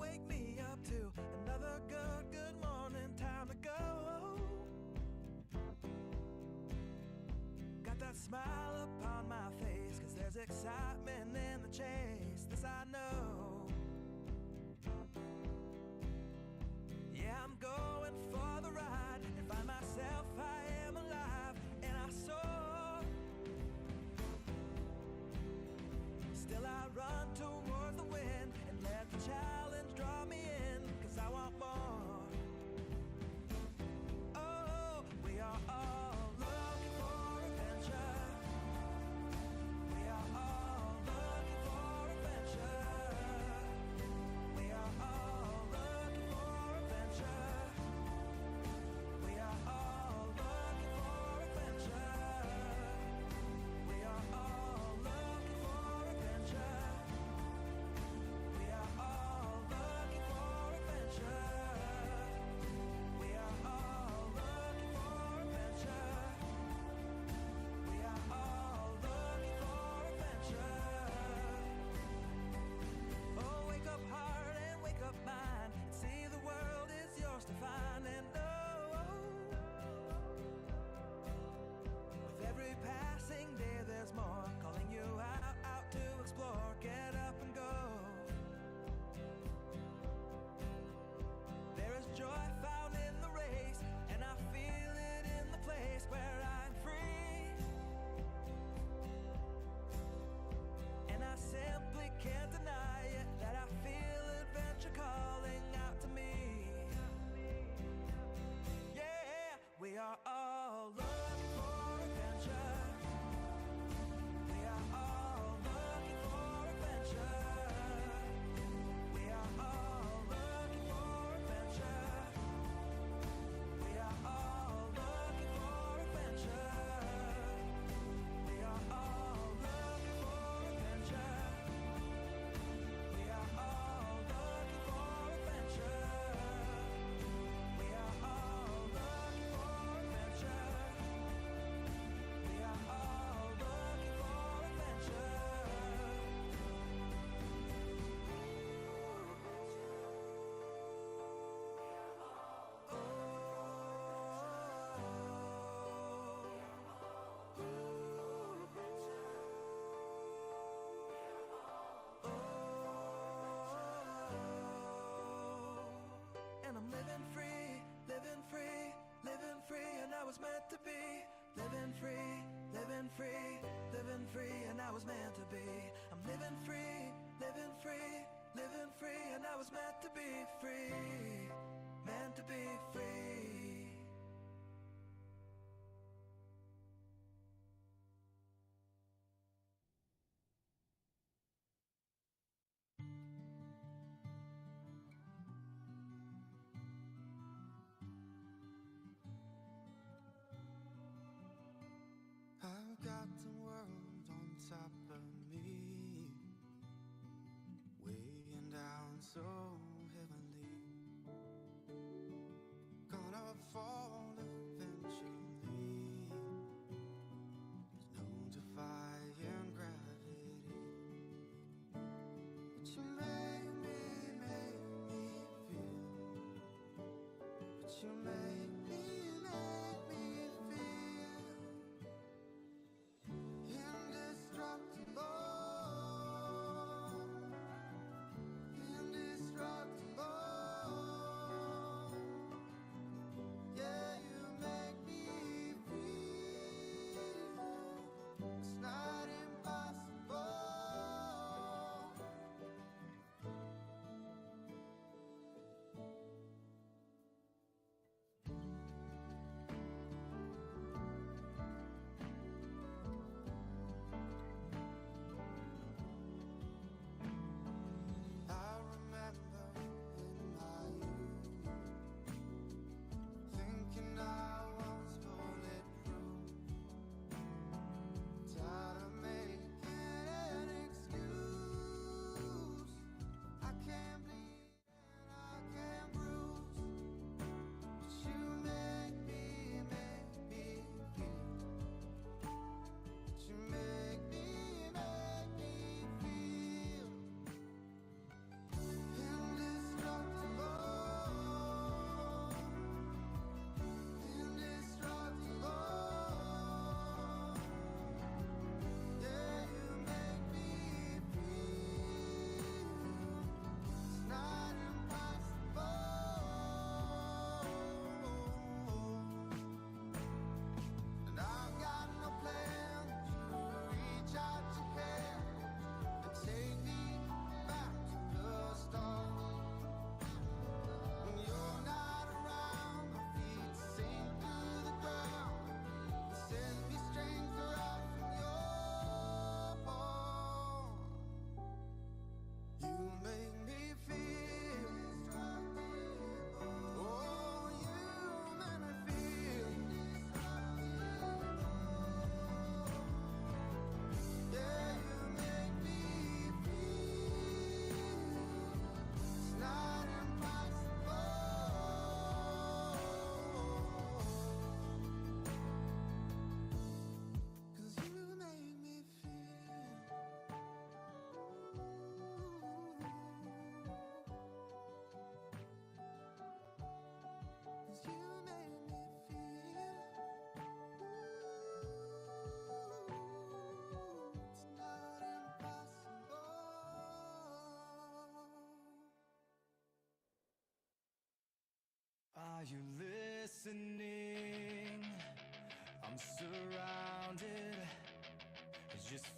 wake me up to another good morning, time to go. Got that smile upon my face, 'cause there's excitement in the chase, this I know. Yeah, I'm going for the ride and find myself, I am alive, and I soar. Still I run toward the wind and let the challenge draw me in, 'cause I want more. Oh, we are all looking for adventure. We are all looking for adventure. We are all looking for adventure. We are all looking for adventure. We are all looking for adventure. We are all looking for adventure. We are all looking for adventure. We are all looking for adventure. Oh, wake up heart and wake up mind, and see the world is yours to find. And oh, with every passing day there's more calling you out to explore. Get up and go. There is joy found in the race, and I feel it in the place where I'm free. And I simply can't deny it, that I feel adventure calling out to me. Yeah, we are all looking for adventure. We are all looking for adventure. We are all looking for adventure. We are all looking for adventure. We are all looking for adventure. We are all looking for adventure. We are all looking for adventure. We are all looking for And I'm living free, living free, living free, and I was meant to be. Living free, living free, living free, and I was meant to be. I'm living free, living free, living free, and I was meant to be free, meant to be free.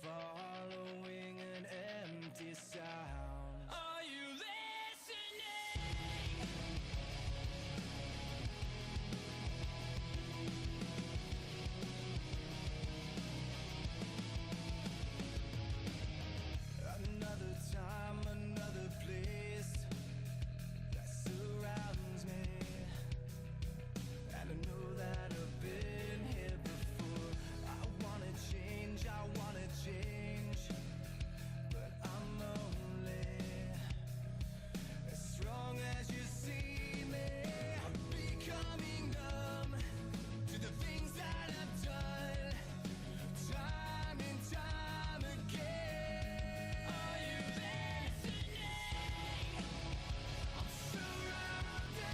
following an empty sound. Are you listening? Another time, another place that surrounds me, and I know that I've been here before. I wanna change, but I'm only as strong as you see me. I'm becoming numb to the things that I've done, time and time again. Are you listening? I'm surrounded,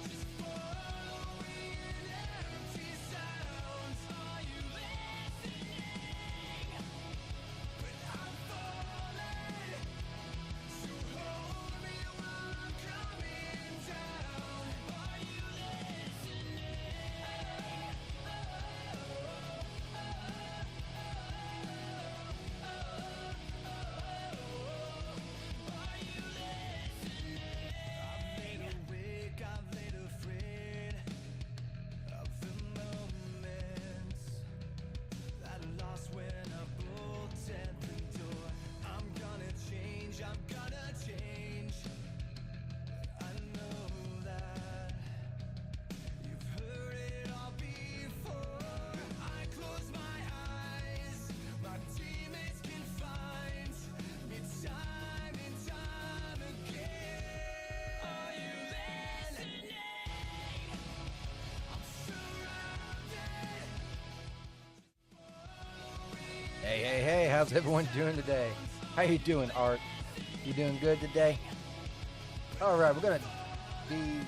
just following an empty sound. Are you listening? But I'm falling, so hold me while I'm coming down. Are you listening? Are you listening? I've laid awake, I've laid afraid of the moments that I lost when I bolted the door. I'm gonna change, I know that you've heard it all before. I close my eyes, my demons can find me time and time again. Are you listening? I'm surrounded. Hey, how's everyone doing today? How you doing, Art? You doing good today? All right, we're going to be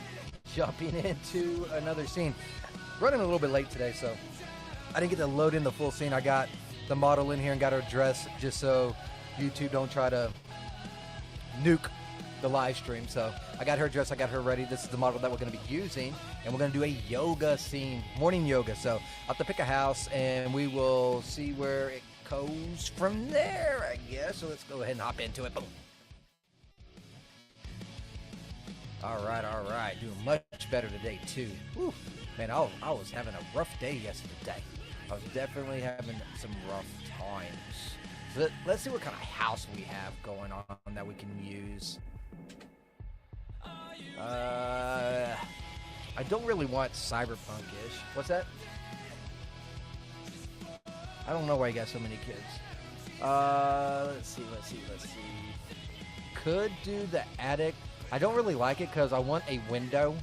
jumping into another scene. Running a little bit late today, so I didn't get to load in the full scene. I got the model in here and got her dressed just so YouTube don't try to nuke the live stream. So I got her dressed, I got her ready. This is the model that we're going to be using, and we're going to do a yoga scene, morning yoga. So I'll have to pick a house, and we will see where it goes from there, I guess. So let's go ahead and hop into it. Boom. All right. Doing much better today, too. Whew. Man, I was having a rough day yesterday. I was definitely having some rough times. So let's see what kind of house we have going on that we can use. I don't really want cyberpunk-ish. What's that? I don't know why you got so many kids. Let's see. Could do the attic. I don't really like it because I want a window.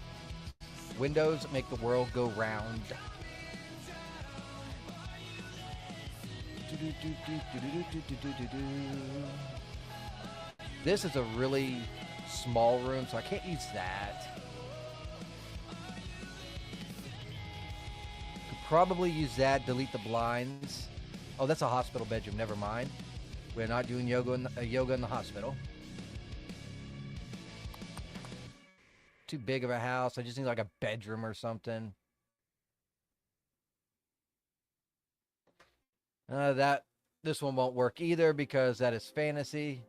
Windows make the world go round. This is a really small room, so I can't use that. Could probably use that, delete the blinds. Oh, that's a hospital bedroom, never mind. We're not doing yoga in the hospital. Too big of a house. I just need like a bedroom or something. This one won't work either because that is fantasy.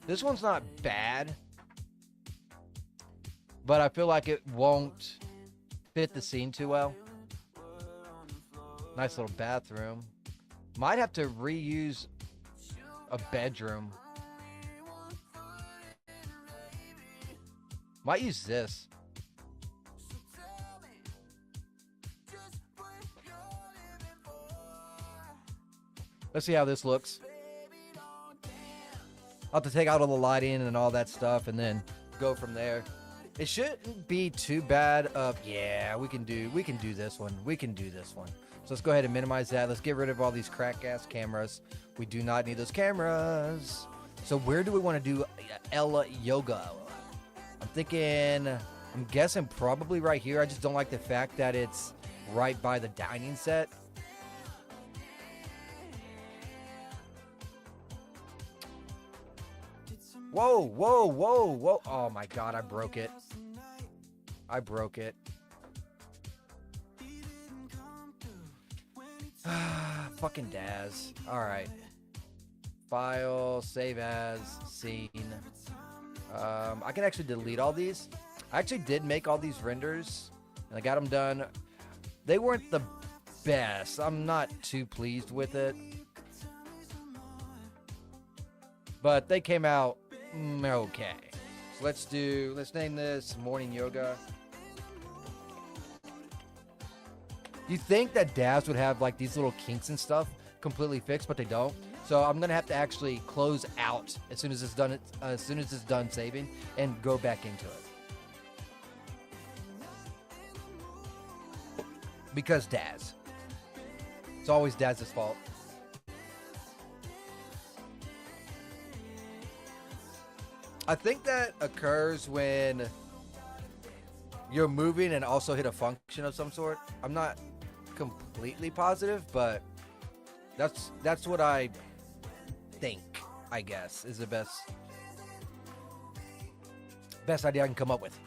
This one's not bad, but I feel like it won't fit the scene too well. Nice little bathroom. Might have to reuse a bedroom. Might use this. Let's see how this looks. I'll have to take out all the lighting and all that stuff and then go from there. It shouldn't be too bad. Yeah, we can do this one. So let's go ahead and minimize that. Let's get rid of all these crack-ass cameras. We do not need those cameras. So where do we want to do Ella yoga? I'm guessing probably right here. I just don't like the fact that it's right by the dining set. Whoa. Oh my God, I broke it. Fucking Daz. Alright. File, save as, scene. I can actually delete all these. I actually did make all these renders, and I got them done. They weren't the best. I'm not too pleased with it. But they came out okay. So let's name this Morning Yoga. You think that Daz would have like these little kinks and stuff completely fixed, but they don't. So I'm gonna have to actually close out as soon as it's done. As soon as it's done saving, and go back into it. Because Daz. It's always Daz's fault. I think that occurs when you're moving and also hit a function of some sort. I'm not completely positive, but that's what I think, I guess, is the best idea I can come up with.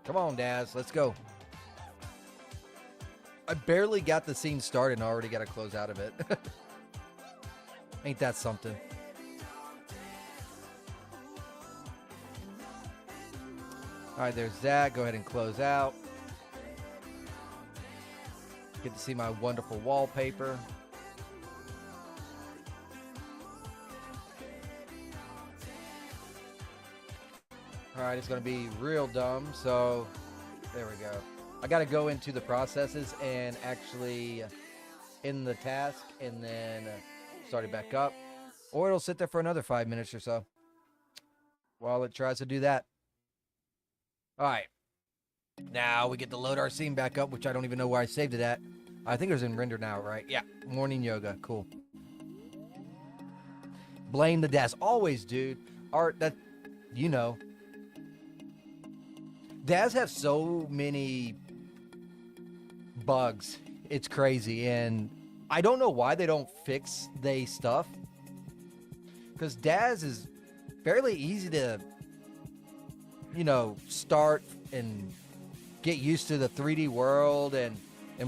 Come on, Daz, let's go. I barely got the scene started and already got to close out of it. Ain't that something? Alright, there's that. Go ahead and close out. Get to see my wonderful wallpaper. Alright, it's going to be real dumb, so there we go. I got to go into the processes and actually end the task and then start it back up. Or it'll sit there for another 5 minutes or so while it tries to do that. Alright. Now we get to load our scene back up, which I don't even know where I saved it at. I think it was in render now, right? Yeah. Morning yoga. Cool. Blame the Daz. Always, dude. Art, that, you know. Daz have so many bugs. It's crazy. And I don't know why they don't fix they stuff. Because Daz is fairly easy to, you know, start and get used to the 3D world and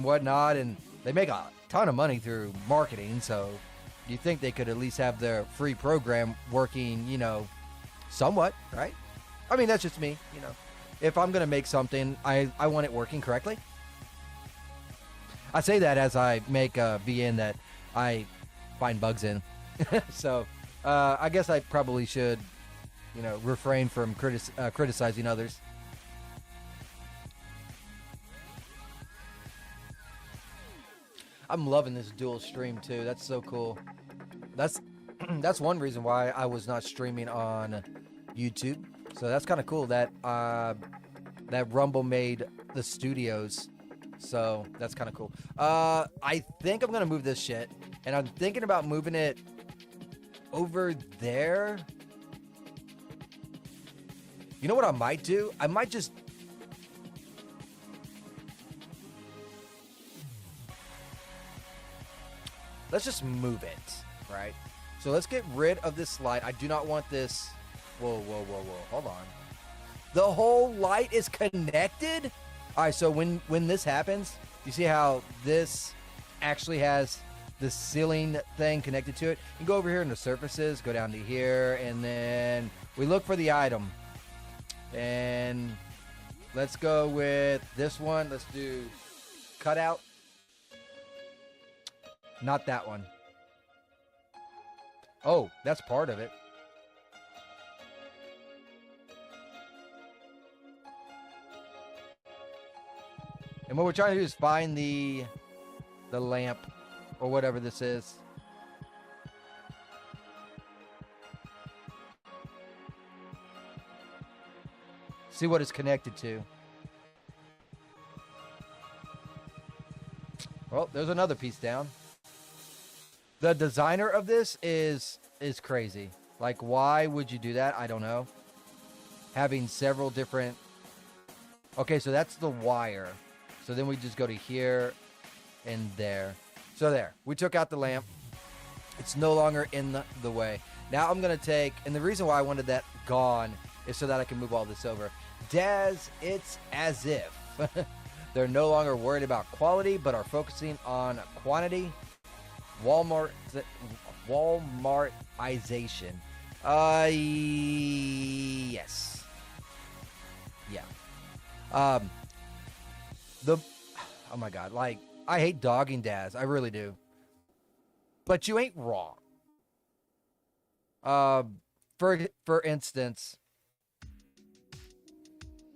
whatnot. And they make a ton of money through marketing. So you think they could at least have their free program working, you know, somewhat, right? I mean, that's just me, you know. If I'm going to make something, I want it working correctly. I say that as I make a VN that I find bugs in. So I guess I probably should, you know, refrain from criticizing others. I'm loving this dual stream too. That's so cool. That's one reason why I was not streaming on YouTube. So that's kind of cool that that Rumble made the studios. So that's kind of cool. I think I'm gonna move this shit, and I'm thinking about moving it over there. You know what I might do? I might just let's just move it, right? So let's get rid of this light. I do not want this. Whoa. Hold on. The whole light is connected? All right, so when this happens, you see how this actually has the ceiling thing connected to it? You go over here in the surfaces, go down to here, and then we look for the item. And let's go with this one. Let's do cutout. Not that one. Oh, that's part of it. And what we're trying to do is find the lamp or whatever this is. See what it's connected to. Well, there's another piece down. The designer of this is crazy. Like, why would you do that? I don't know. Having several different... Okay, so that's the wire. So then we just go to here and there. So there. We took out the lamp. It's no longer in the way. Now I'm going to take... And the reason why I wanted that gone is so that I can move all this over. Daz, it's as if they're no longer worried about quality, but are focusing on quantity. Walmartization. Yes. Yeah. Oh my God, like, I hate dogging Daz. I really do. But you ain't wrong. For instance,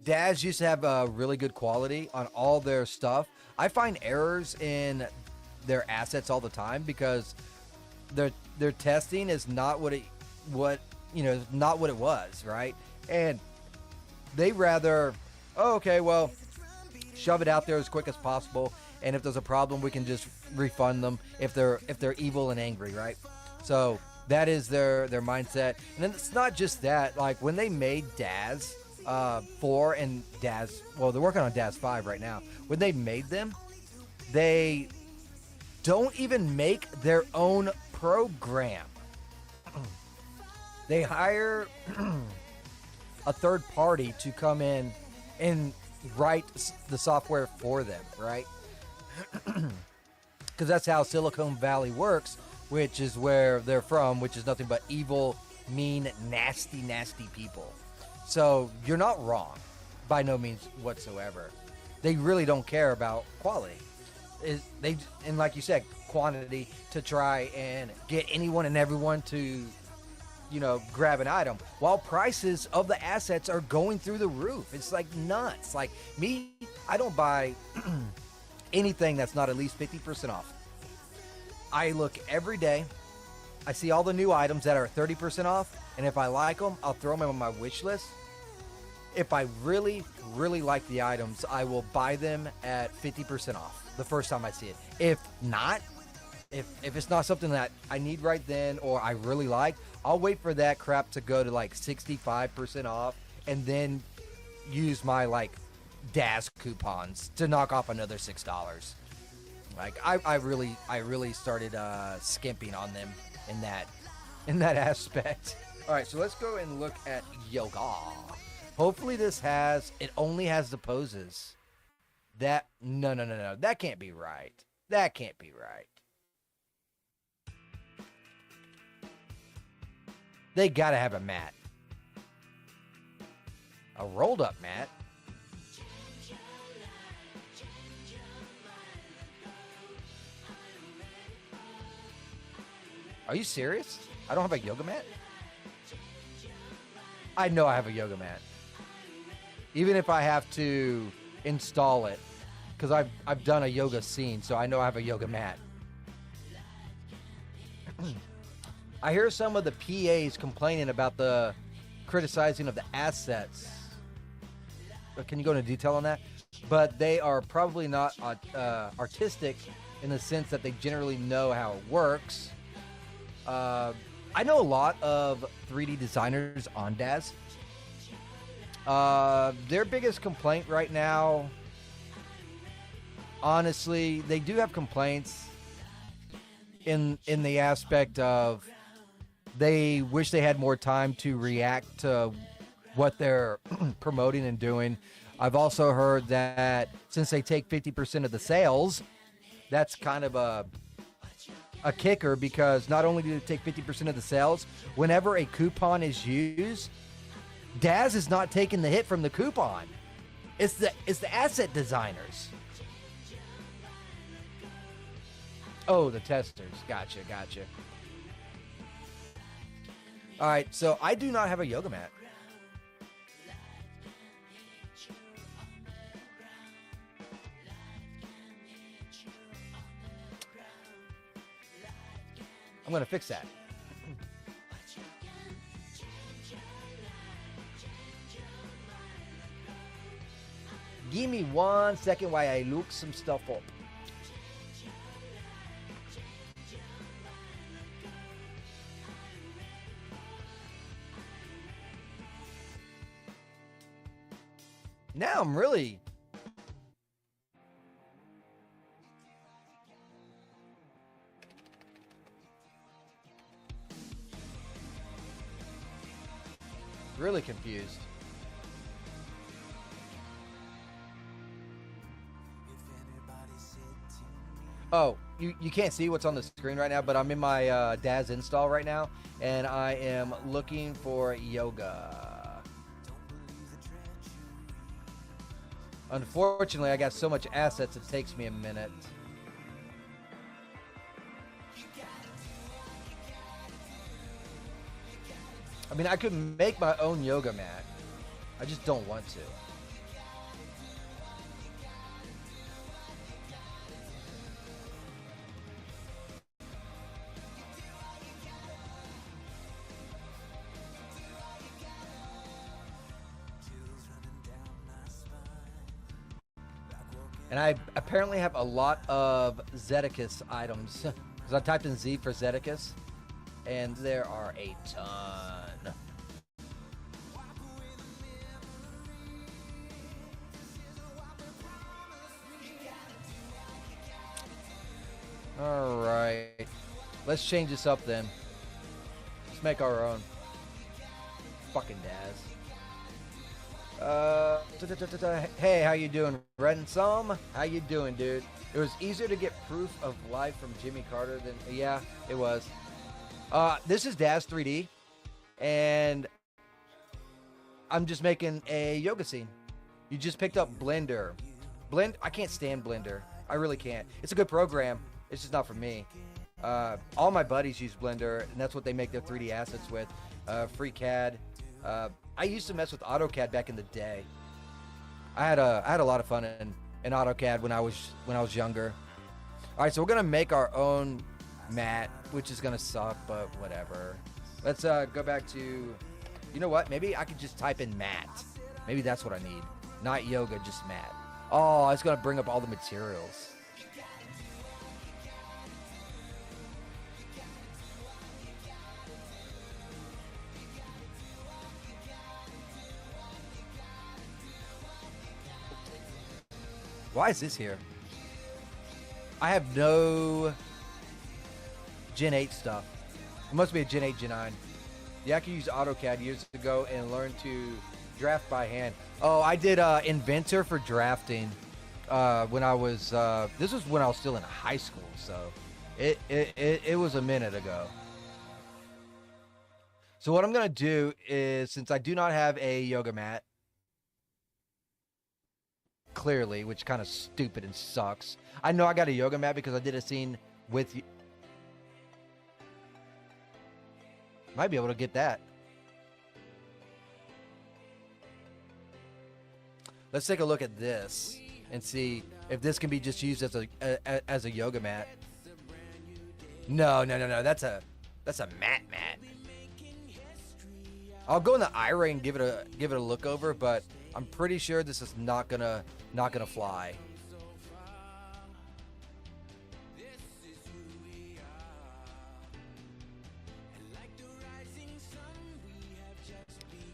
Daz used to have really good quality on all their stuff. I find errors in their assets all the time because their testing is not what it was, right? And they rather, oh, okay, well, shove it out there as quick as possible, and if there's a problem, we can just refund them if they're evil and angry, right? So that is their mindset. And then it's not just that. Like, when they made Daz 4 and Daz, well, they're working on Daz 5 right now. When they made them, they don't even make their own program. They hire a third party to come in and write the software for them, right? Because that's how Silicon Valley works, which is where they're from, which is nothing but evil, mean, nasty, nasty people. So you're not wrong, by no means whatsoever. They really don't care about quality. And like you said, quantity, to try and get anyone and everyone to, grab an item, while prices of the assets are going through the roof. It's like nuts. Like me, I don't buy anything that's not at least 50% off. I look every day. I see all the new items that are 30% off, and if I like them, I'll throw them on my wish list. If I really, really like the items, I will buy them at 50% off the first time I see it. If not, if it's not something that I need right then or I really like, I'll wait for that crap to go to like 65% off and then use my like Daz coupons to knock off another $6. Like I really started skimping on them in that aspect. All right, so let's go and look at yoga. Hopefully it only has the poses. No. That can't be right. That can't be right. They gotta have a mat. A rolled up mat. Are you serious? I don't have a yoga mat? I know I have a yoga mat. Even if I have to install it, because I've done a yoga scene, so I know I have a yoga mat. I hear some of the PAs complaining about the criticizing of the assets. Can you go into detail on that? But they are probably not artistic in the sense that they generally know how it works. I know a lot of 3D designers on Daz. Their biggest complaint right now, honestly, they do have complaints in the aspect of they wish they had more time to react to what they're promoting and doing. I've also heard that since they take 50% of the sales, that's kind of a kicker, because not only do they take 50% of the sales, whenever a coupon is used, Daz is not taking the hit from the coupon. It's the asset designers. Oh, the testers. Gotcha. All right, so I do not have a yoga mat. I'm going to fix that. Give me 1 second while I look some stuff up. Now I'm really... really confused. Oh, you can't see what's on the screen right now, but I'm in my Daz install right now, and I am looking for yoga. Unfortunately, I got so much assets, it takes me a minute. I mean, I could make my own yoga mat. I just don't want to. And I apparently have a lot of Zedicus items. Because I typed in Z for Zedicus, and there are a ton. Alright. Let's change this up then. Let's make our own. Fucking Daz. Hey, how you doing, Ransom? How you doing, dude? It was easier to get proof of life from Jimmy Carter than... Yeah, it was. This is Daz3d, and I'm just making a yoga scene. You just picked up Blender. I can't stand Blender. I really can't. It's a good program. It's just not for me. All my buddies use Blender, and that's what they make their 3D assets with. FreeCAD. I used to mess with AutoCAD back in the day. I had a lot of fun in AutoCAD when I was younger. All right, so we're gonna make our own mat, which is gonna suck, but whatever. Let's go back to, you know what? Maybe I could just type in mat. Maybe that's what I need. Not yoga, just mat. Oh, it's gonna bring up all the materials. Why is this here? I have no Gen 8 stuff. It must be a Gen 8, Gen 9. Yeah, I could use AutoCAD years ago and learn to draft by hand. Oh, I did Inventor for drafting when I was, this was when I was still in high school, so it was a minute ago. So what I'm going to do is, since I do not have a yoga mat, clearly, which kind of stupid and sucks. I know I got a yoga mat because I did a scene with you. Might be able to get that. Let's take a look at this and see if this can be just used as a yoga mat. No. That's a mat. I'll go in the iRay and give it a look over, but I'm pretty sure this is not gonna fly.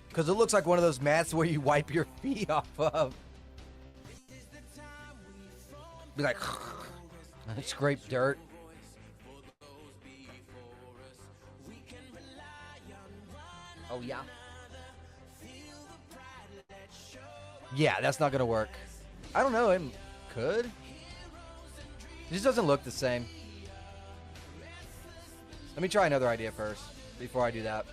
Because it looks like one of those mats where you wipe your feet off of. Be like, scrape dirt. Oh, yeah. Yeah, that's not going to work. I don't know. It could. It just doesn't look the same. Let me try another idea first before I do that.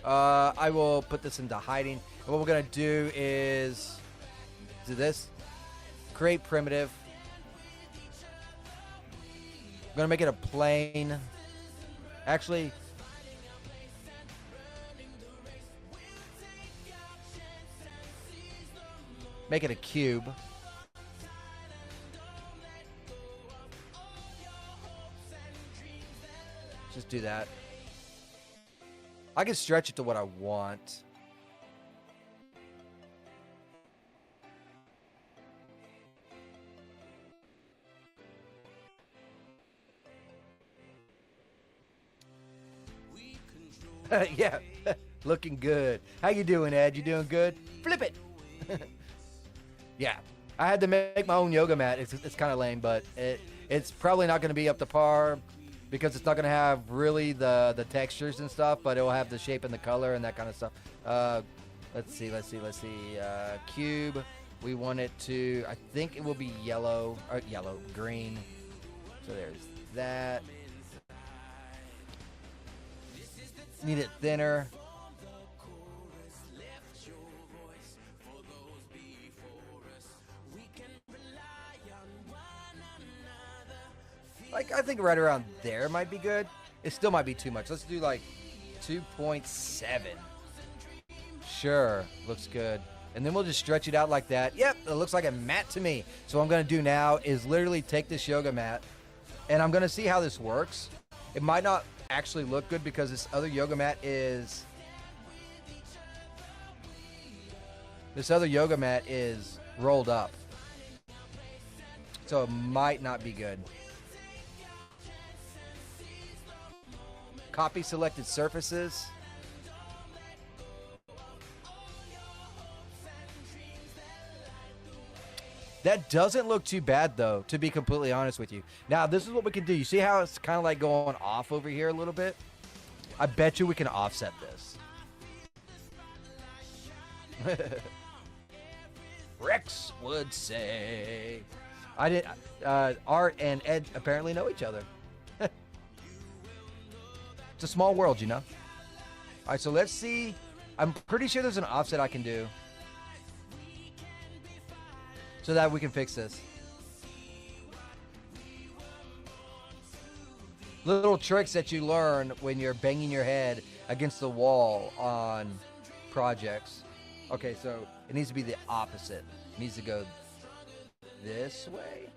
I will put this into hiding. And what we're going to do is do this. Create primitive. I'm going to make it a plane. Actually, make it a cube. Just do that. I can stretch it to what I want. Yeah, looking good. How you doing, Ed? You doing good? Flip it. Yeah, I had to make my own yoga mat. It's kind of lame, but it's probably not going to be up to par because it's not going to have really the textures and stuff, but it will have the shape and the color and that kind of stuff. Let's see. Cube. We want it to, I think it will be yellow, green. So there's that. Need it thinner. Like, I think right around there might be good. It still might be too much. Let's do like 2.7. Sure, looks good. And then we'll just stretch it out like that. Yep, it looks like a mat to me. So what I'm going to do now is literally take this yoga mat, and I'm going to see how this works. It might not actually look good because this other yoga mat is... rolled up. So it might not be good. Copy selected surfaces. That doesn't look too bad, though, to be completely honest with you. Now, this is what we can do. You see how it's kind of like going off over here a little bit? I bet you we can offset this. Rex would say. Art and Ed apparently know each other. It's a small world, you know? All right, so let's see. I'm pretty sure there's an offset I can do so that we can fix this. Little tricks that you learn when you're banging your head against the wall on projects. Okay, so it needs to be the opposite. It needs to go this way.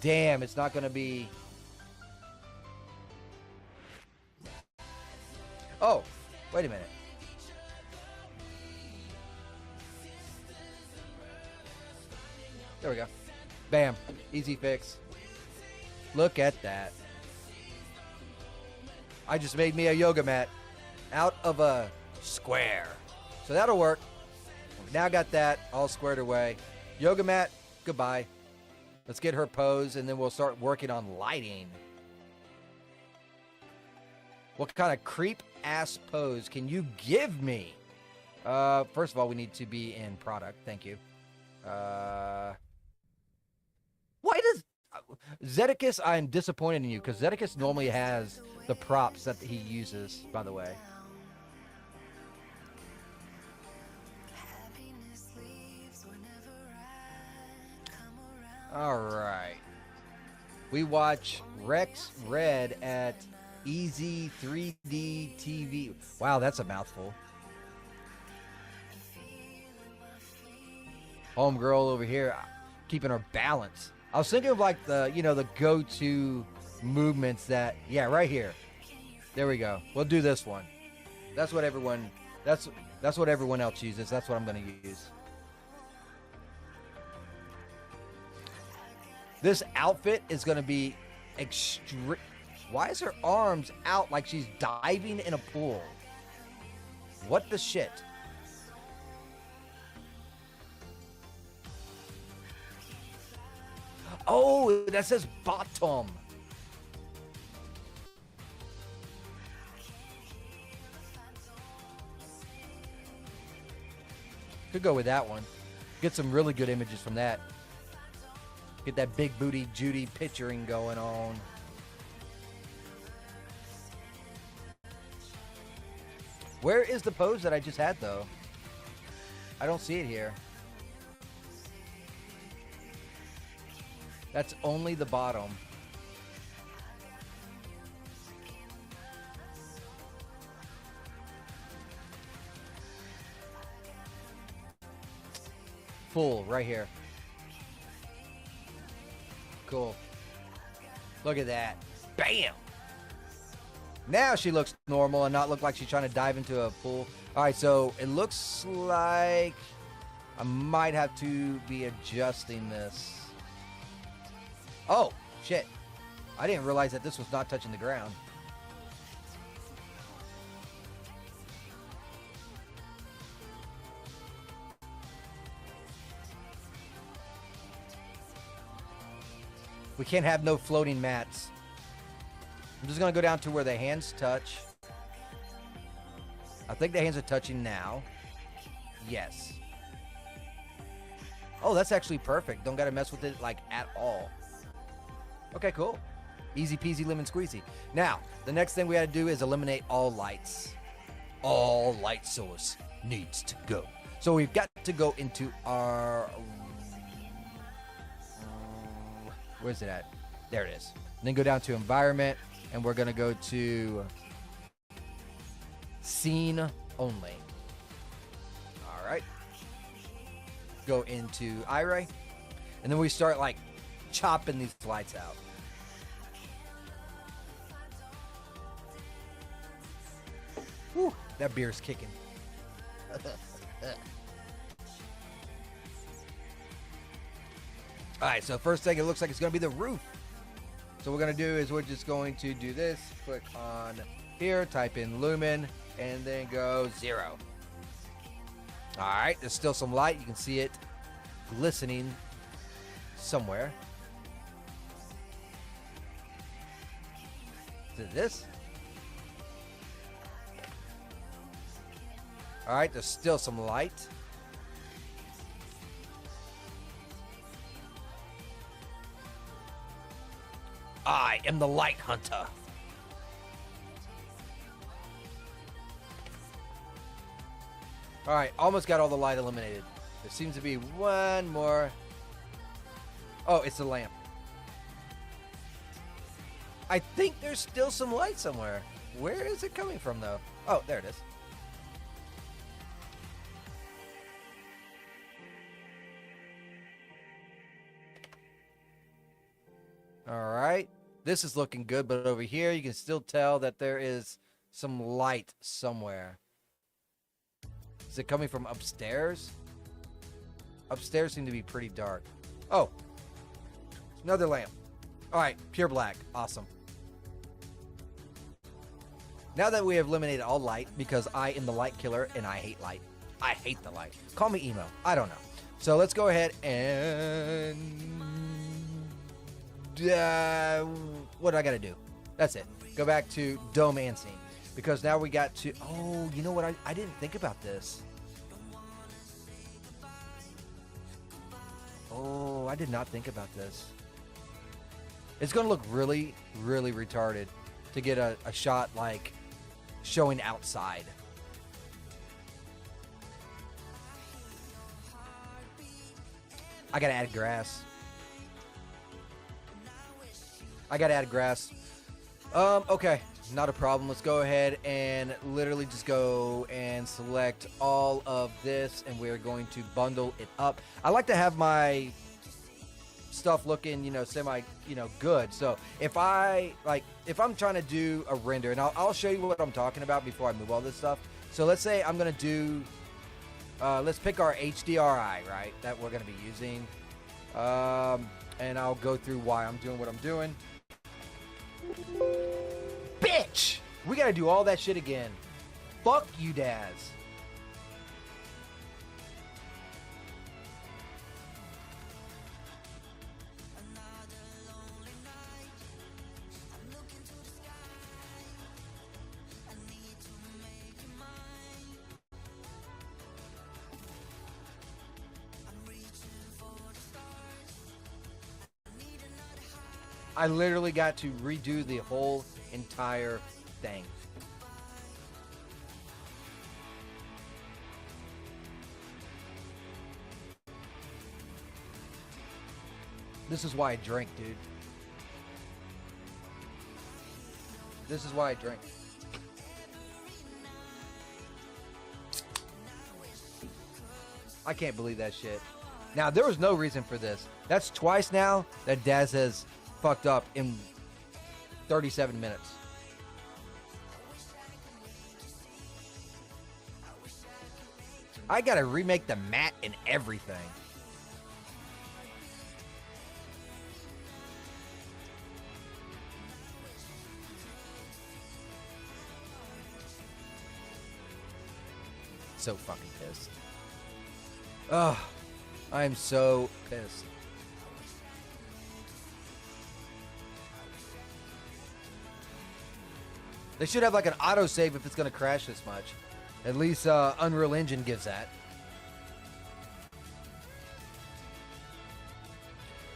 Damn, it's not going to be... Oh, wait a minute. There we go. Bam. Easy fix. Look at that. I just made me a yoga mat out of a square. So that'll work. We now got that all squared away. Yoga mat, goodbye. Let's get her pose, and then we'll start working on lighting. What kind of creep-ass pose can you give me? First of all, we need to be in product. Thank you. Why does... Zedekus, I'm disappointed in you, because Zedekus normally has the props that he uses, by the way. All right. We watch Rex Red at Daz3d TV. Wow, that's a mouthful. Homegirl over here keeping her balance. I was thinking of like the, you know, the go-to movements that, yeah, right here. There we go. We'll do this one. That's what everyone, that's what everyone else uses. That's what I'm going to use. This outfit is going to be extreme. Why is her arms out like she's diving in a pool? What the shit? Oh, that says bottom. Could go with that one. Get some really good images from that. Get that big booty Judy picturing going on. Where is the pose that I just had, though? I don't see it here. That's only the bottom. Full, right here. Cool. Look at that. Bam! Now she looks normal and not look like she's trying to dive into a pool. All right, so it looks like I might have to be adjusting this. Oh, shit. I didn't realize that this was not touching the ground. We can't have no floating mats. I'm just going to go down to where the hands touch. I think the hands are touching now. Yes. Oh, that's actually perfect. Don't got to mess with it, like, at all. Okay, cool. Easy peasy lemon squeezy. Now, the next thing we got to do is eliminate all lights. All light source needs to go. So we've got to go into our... Where's it at? There it is. And then go down to environment, and we're going to go to scene only. All right. Go into iRay, and then we start like chopping these lights out. Whew, that beer's kicking. All right, so first thing, it looks like it's going to be the roof. So what we're going to do is we're just going to do this. Click on here, type in lumen, and then go 0. All right, there's still some light. You can see it glistening somewhere. Is it this? All right, there's still some light. I am the light hunter. All right, almost got all the light eliminated. There seems to be one more. Oh, it's the lamp. I think there's still some light somewhere. Where is it coming from, though? Oh, there it is. All right. This is looking good, but over here you can still tell that there is some light somewhere. Is it coming from upstairs? Upstairs seem to be pretty dark. Oh, another lamp. All right, pure black. Awesome. Now that we have eliminated all light, because I am the light killer and I hate light. I hate the light. Call me emo. I don't know. So let's go ahead and... what do I got to do? That's it. Go back to dome and scene. Because now we got to... Oh, you know what? I didn't think about this. Oh, I did not think about this. It's going to look really, really retarded to get a shot like showing outside. I got to add grass. Okay, not a problem. Let's go ahead and literally just go and select all of this, and we're going to bundle it up. I like to have my stuff looking, semi, good. So if I'm trying to do a render, and I'll show you what I'm talking about before I move all this stuff. So let's say I'm going to do, let's pick our HDRI, right, that we're going to be using. And I'll go through why I'm doing what I'm doing. Bitch! We gotta do all that shit again. Fuck you, Daz. I literally got to redo the whole entire thing. This is why I drink, dude. This is why I drink. I can't believe that shit. Now, there was no reason for this. That's twice now that Daz has fucked up in 37 minutes. I gotta remake the mat and everything. So fucking pissed. Ugh, I am so pissed. They should have like an autosave if it's going to crash this much. At least Unreal Engine gives that.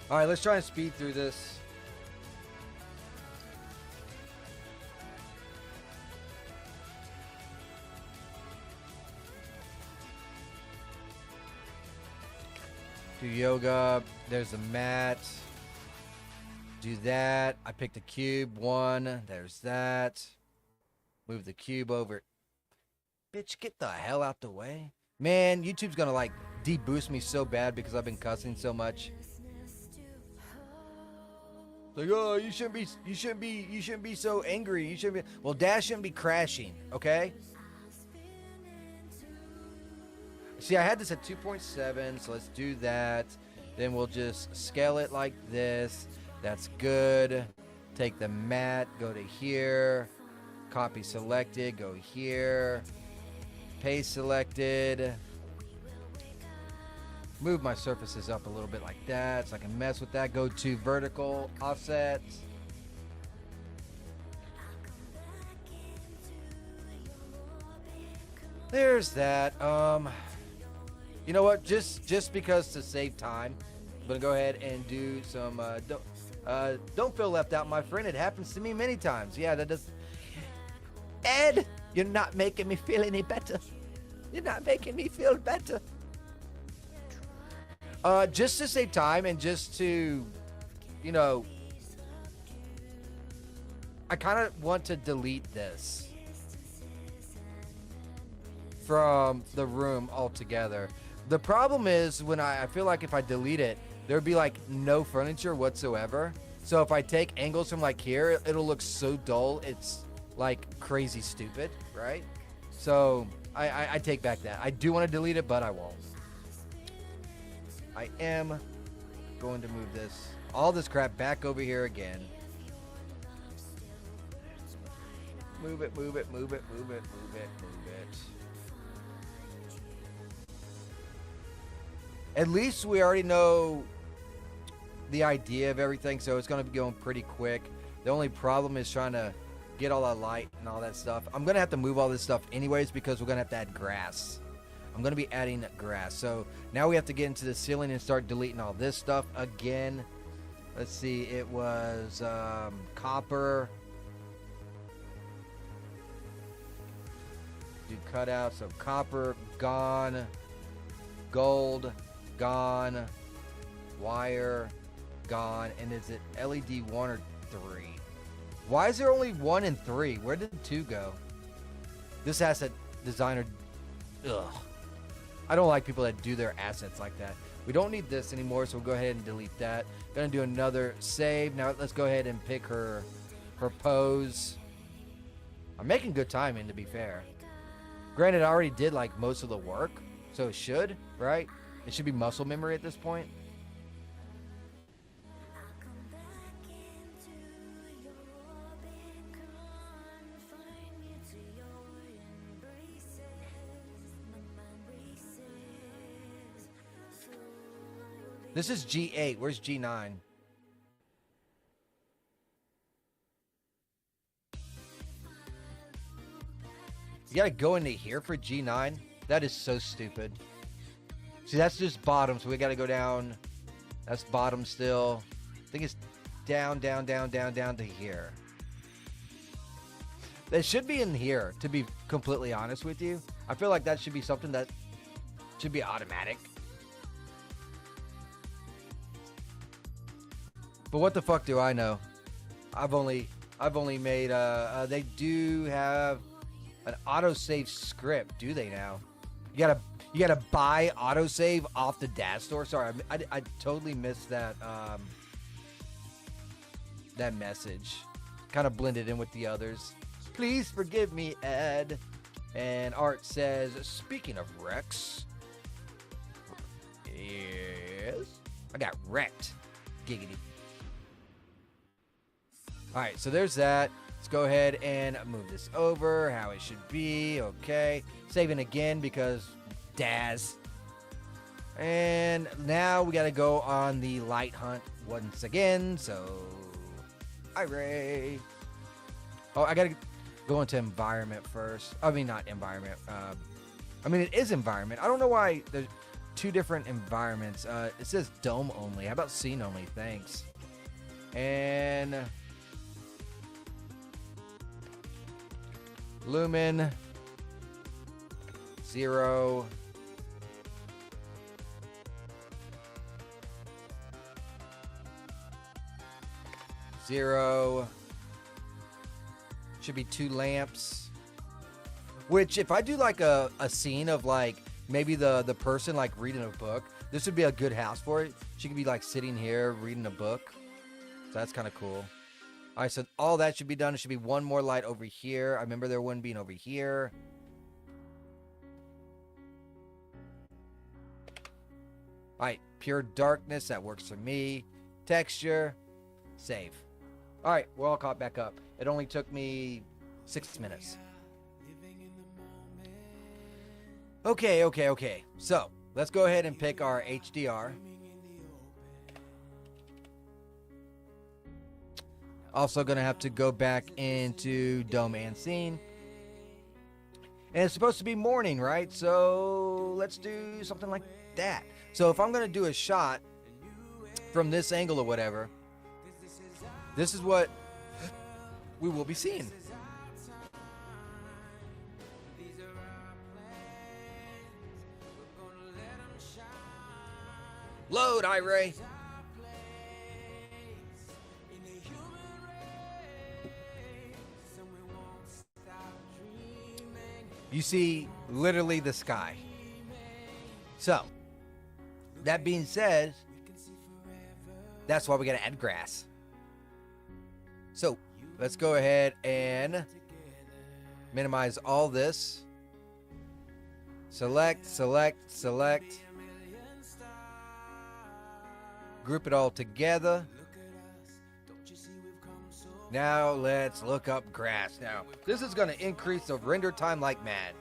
All right, let's try and speed through this. Do yoga. There's a mat. Do that. I picked a cube. 1. There's that. Move the cube over. Bitch, get the hell out the way. Man, YouTube's gonna like de-boost me so bad because I've been cussing so much. Like, oh, you shouldn't be so angry. You shouldn't be. Well, Dash shouldn't be crashing, okay? See, I had this at 2.7, so let's do that. Then we'll just scale it like this. That's good. Take the mat, go to here. Copy selected, go here. Paste selected. Move my surfaces up a little bit like that so I can mess with that. Go to vertical offset. There's that. You know what? Just because to save time, I'm gonna go ahead and do some. Don't feel left out, my friend. It happens to me many times. Yeah, that does. Ed, you're not making me feel any better. You're not making me feel better. Just to save time and just to, you know, I kind of want to delete this from the room altogether. The problem is when I feel like if I delete it, there'd be like no furniture whatsoever. So if I take angles from like here, it'll look so dull. It's like crazy stupid, right? So I take back that. I do want to delete it, but I won't. I am going to move all this crap back over here again. Move it, move it, move it, move it, move it, move it. At least we already know the idea of everything, so it's going to be going pretty quick. The only problem is trying to get all that light and all that stuff. I'm going to have to move all this stuff anyways because we're going to have to add grass. I'm going to be adding grass. So now we have to get into the ceiling and start deleting all this stuff again. Let's see. It was copper. Do cutouts. So copper, gone. Gold, gone. Wire, gone. And is it LED 1 or 3? Why is there only 1 and 3? Where did 2 go? This asset designer... Ugh. I don't like people that do their assets like that. We don't need this anymore, so we'll go ahead and delete that. Gonna do another save. Now let's go ahead and pick her pose. I'm making good timing, to be fair. Granted, I already did like most of the work, so it should, right? It should be muscle memory at this point. This is G8. Where's G9? You gotta go into here for G9? That is so stupid. See, that's just bottom, so we gotta go down. That's bottom still. I think it's down, down, down, down, down to here. That should be in here, to be completely honest with you. I feel like that should be something that should be automatic. But what the fuck do I know? I've only made they do have an autosave script, do they now? You gotta buy autosave off the Daz store. Sorry, I totally missed that that message. Kind of blended in with the others. Please forgive me, Ed. And Art says, speaking of Rex, yes, I got wrecked. Giggity. All right, so there's that. Let's go ahead and move this over how it should be. Okay. Saving again because Daz. And now we got to go on the light hunt once again. So, Ray. Oh, I got to go into environment first. I mean, not environment. I mean, it is environment. I don't know why there's two different environments. It says dome only. How about scene only? Thanks. And lumen 0. Should be 2 lamps. Which, if I do like a scene of like maybe the person like reading a book, this would be a good house for it. She could be like sitting here reading a book. So that's kind of cool. All right, so all that should be done. It should be 1 more light over here. I remember there one being over here. All right, pure darkness. That works for me. Texture. Save. All right, we're all caught back up. It only took me 6 minutes. Okay. So, let's go ahead and pick our HDR. Also going to have to go back into dome and scene. And it's supposed to be morning, right? So, let's do something like that. So, if I'm going to do a shot from this angle or whatever, this is what we will be seeing. Load, iRay. You see literally the sky. So, that being said, that's why we got to add grass. So, let's go ahead and minimize all this. Select. Group it all together. Now let's look up grass. Now, this is going to increase the render time like mad.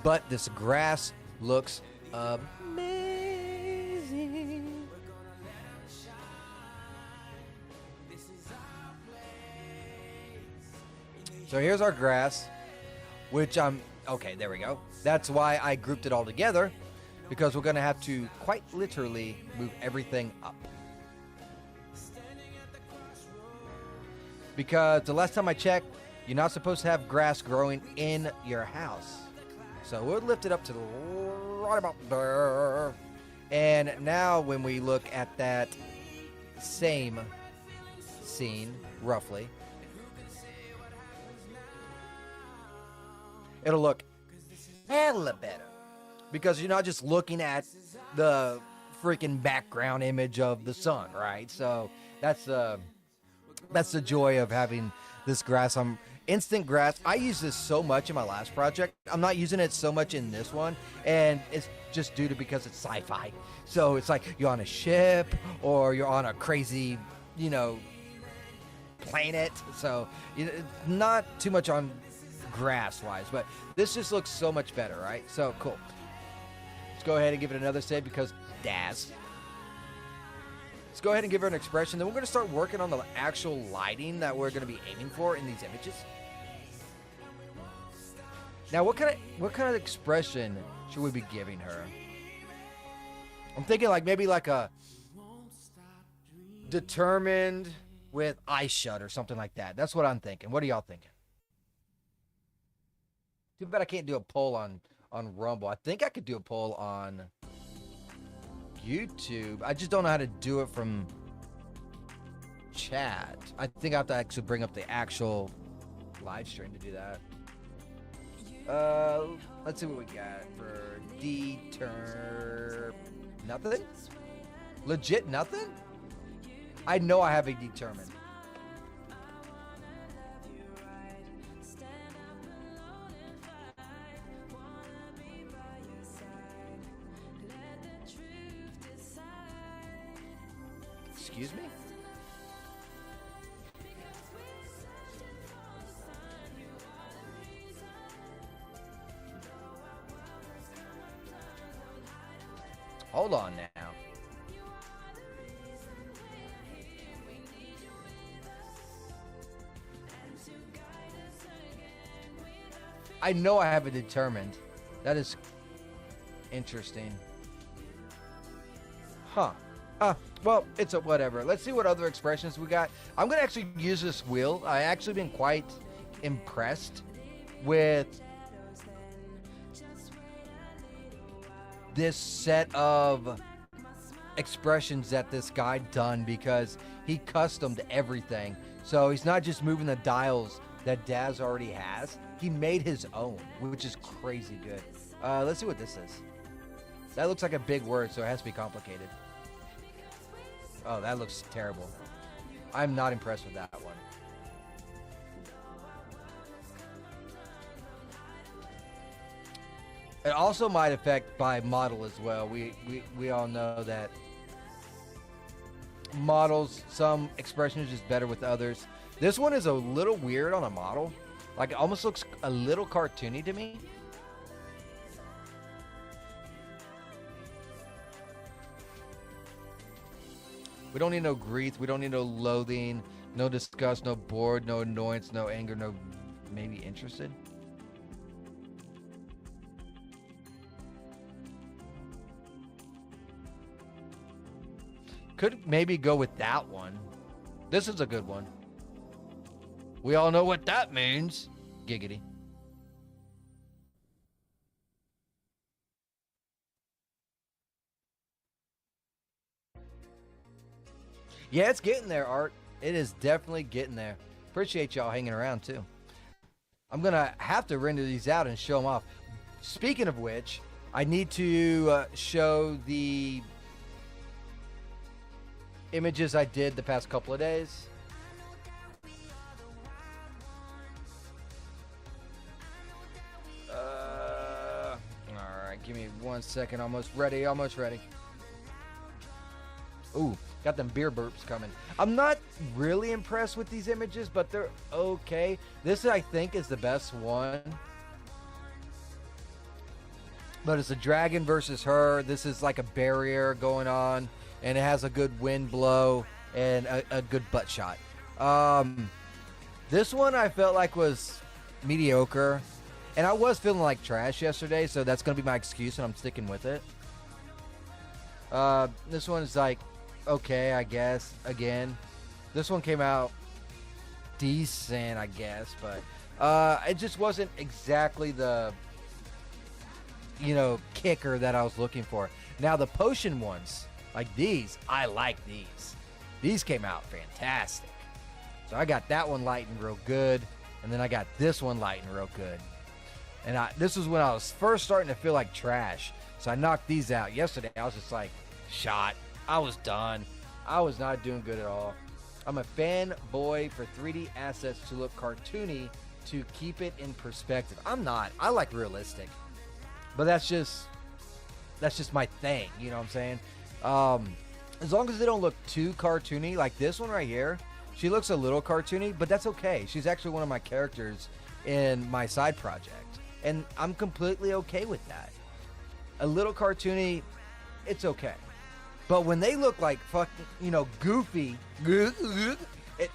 But this grass looks amazing. So here's our grass, which okay, there we go. That's why I grouped it all together, because we're going to have to quite literally move everything up. Because the last time I checked, you're not supposed to have grass growing in your house. So we'll lift it up to right about there. And now when we look at that same scene, roughly, it'll look hella better. Because you're not just looking at the freaking background image of the sun, right? So that's the joy of having this grass. Instant grass. I use this so much in my last project. I'm not using it so much in this one, and it's just due to because it's sci-fi. So it's like you're on a ship or you're on a crazy, planet. So not too much on grass-wise, but this just looks so much better, right? So cool. Let's go ahead and give it another save because Daz. Let's go ahead and give her an expression. Then we're going to start working on the actual lighting that we're going to be aiming for in these images. Now, what kind of expression should we be giving her? I'm thinking like maybe like a determined with eyes shut or something like that. That's what I'm thinking. What are y'all thinking? Too bad I can't do a poll on Rumble. I think I could do a poll on YouTube. I just don't know how to do it from chat. I think I have to actually bring up the actual live stream to do that. Let's see what we got for nothing? Legit nothing? I know I have a determined. Excuse me? Hold on now. I know I have it determined. That is interesting. Huh. Well, it's a whatever. Let's see what other expressions we got. I'm going to actually use this wheel. I actually been quite impressed with this set of expressions that this guy done, because he customed everything. So he's not just moving the dials that Daz already has. He made his own, which is crazy good. Let's see what this is. That looks like a big word, so it has to be complicated. Oh, that looks terrible. I'm not impressed with that one. It also might affect by model as well. We all know that models, some expressions are just better with others. This one is a little weird on a model. Like, it almost looks a little cartoony to me. We don't need no grief. We don't need no loathing, no disgust, no bored, no annoyance, no anger, no maybe interested. Could maybe go with that one. This is a good one. We all know what that means. Giggity. Yeah, it's getting there, Art. It is definitely getting there. Appreciate y'all hanging around, too. I'm going to have to render these out and show them off. Speaking of which, I need to show the images I did the past couple of days. Alright, give me 1 second. Almost ready. Ooh, got them beer burps coming. I'm not really impressed with these images, but they're okay. This, I think, is the best one. But it's a dragon versus her. This is like a barrier going on, and it has a good wind blow and a good butt shot. This one I felt like was mediocre, and I was feeling like trash yesterday, so that's going to be my excuse, and I'm sticking with it. This one is like, okay, I guess, again. This one came out decent, I guess, but it just wasn't exactly the, kicker that I was looking for. Now, the potion ones, like these, I like these. These came out fantastic. So I got that one lighting real good, and then I got this one lighting real good. And this was when I was first starting to feel like trash. So I knocked these out. Yesterday, I was just like, shot. I was done. I was not doing good at all. I'm a fanboy for 3D assets to look cartoony to keep it in perspective. I'm not. I like realistic. But that's just my thing. You know what I'm saying? As long as they don't look too cartoony, like this one right here. She looks a little cartoony, but that's okay. She's actually one of my characters in my side project. And I'm completely okay with that. A little cartoony, it's okay. But when they look like fucking, goofy, it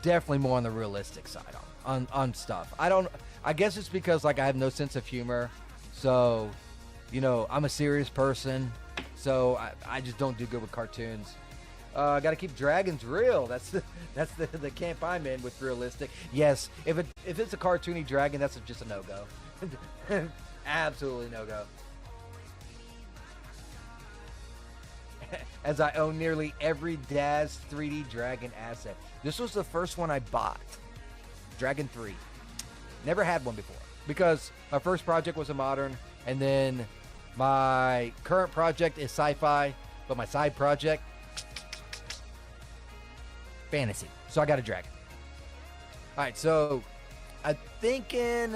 definitely more on the realistic side on stuff. I guess it's because I have no sense of humor. So, I'm a serious person. So I just don't do good with cartoons. Got to keep dragons real. That's the camp I'm in with realistic. Yes, if it's a cartoony dragon, that's just a no-go. Absolutely no-go. As I own nearly every Daz3d dragon asset. This was the first one I bought. Dragon 3. Never had one before. Because my first project was a modern, and then my current project is sci-fi, but my side project, fantasy. So I got a dragon. Alright, so I'm thinking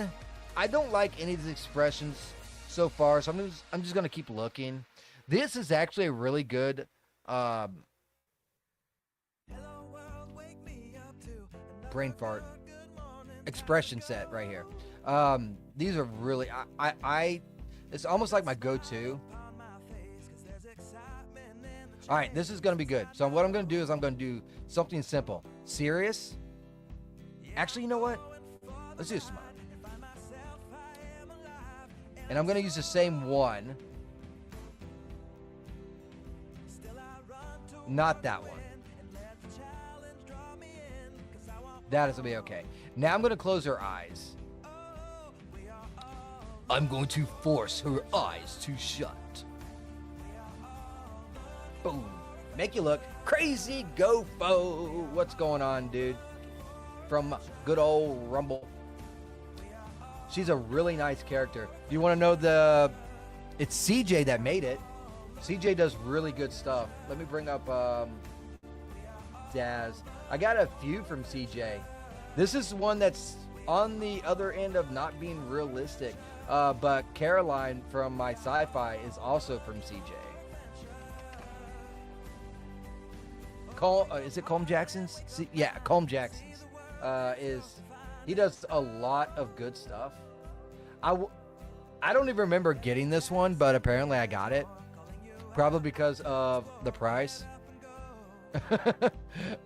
I don't like any of these expressions so far, so I'm just gonna keep looking. This is actually a really good brain fart expression set right here. These are really it's almost like my go-to. All right, this is gonna be good. So what I'm gonna do is I'm gonna do something simple. Serious, Actually, you know what? Let's do a smile. And I'm going to use the same one. Not that one. That is going to be okay. Now I'm going to close her eyes. I'm going to force her eyes to shut. Boom. Make you look crazy, Gofo. What's going on, dude? From good old Rumble. She's a really nice character. You want to know it's CJ that made it. CJ does really good stuff. Let me bring up Daz. I got a few from CJ. This is one that's on the other end of not being realistic. But Caroline from my sci-fi is also from CJ. Is it Colm Jackson's? Yeah, Colm Jackson's. He does a lot of good stuff. I don't even remember getting this one, but apparently I got it. Probably because of the price.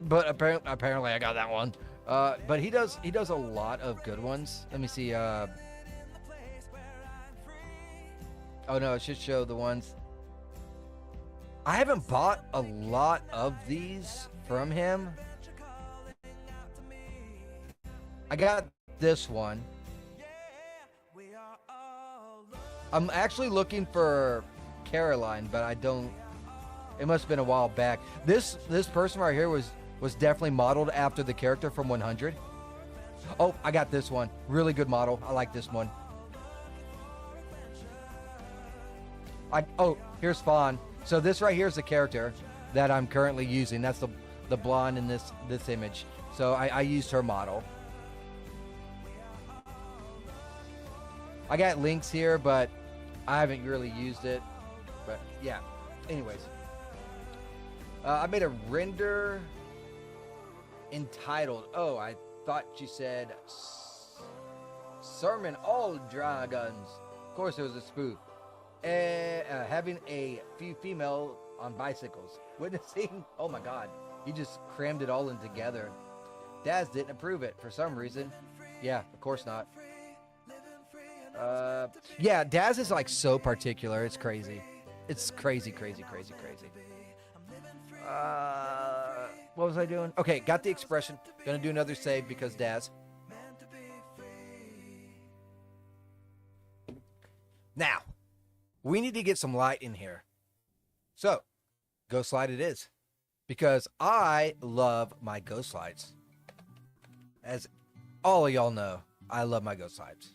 But apparently I got that one. But he does a lot of good ones. Let me see. Oh no, it should show the ones. I haven't bought a lot of these from him. I got this one. I'm actually looking for Caroline, but I don't. It must have been a while back. This person right here was definitely modeled after the character from 100. Oh, I got this one. Really good model. I like this one. Here's Fawn. So this right here is the character that I'm currently using. That's the blonde in this image. So I used her model. I got links here, but I haven't really used it. But yeah. Anyways. I made a render entitled, I thought you said Sermon All Dragons. Of course it was a spoof. Having a few female on bicycles. Witnessing, oh my god, he just crammed it all in together. Daz didn't approve it for some reason. Yeah, of course not. Yeah, Daz is like so particular. It's crazy. It's crazy. What was I doing? Okay, got the expression. Gonna do another save because Daz. Now, we need to get some light in here. So, ghost light it is. Because I love my ghost lights. As all of y'all know, I love my ghost lights.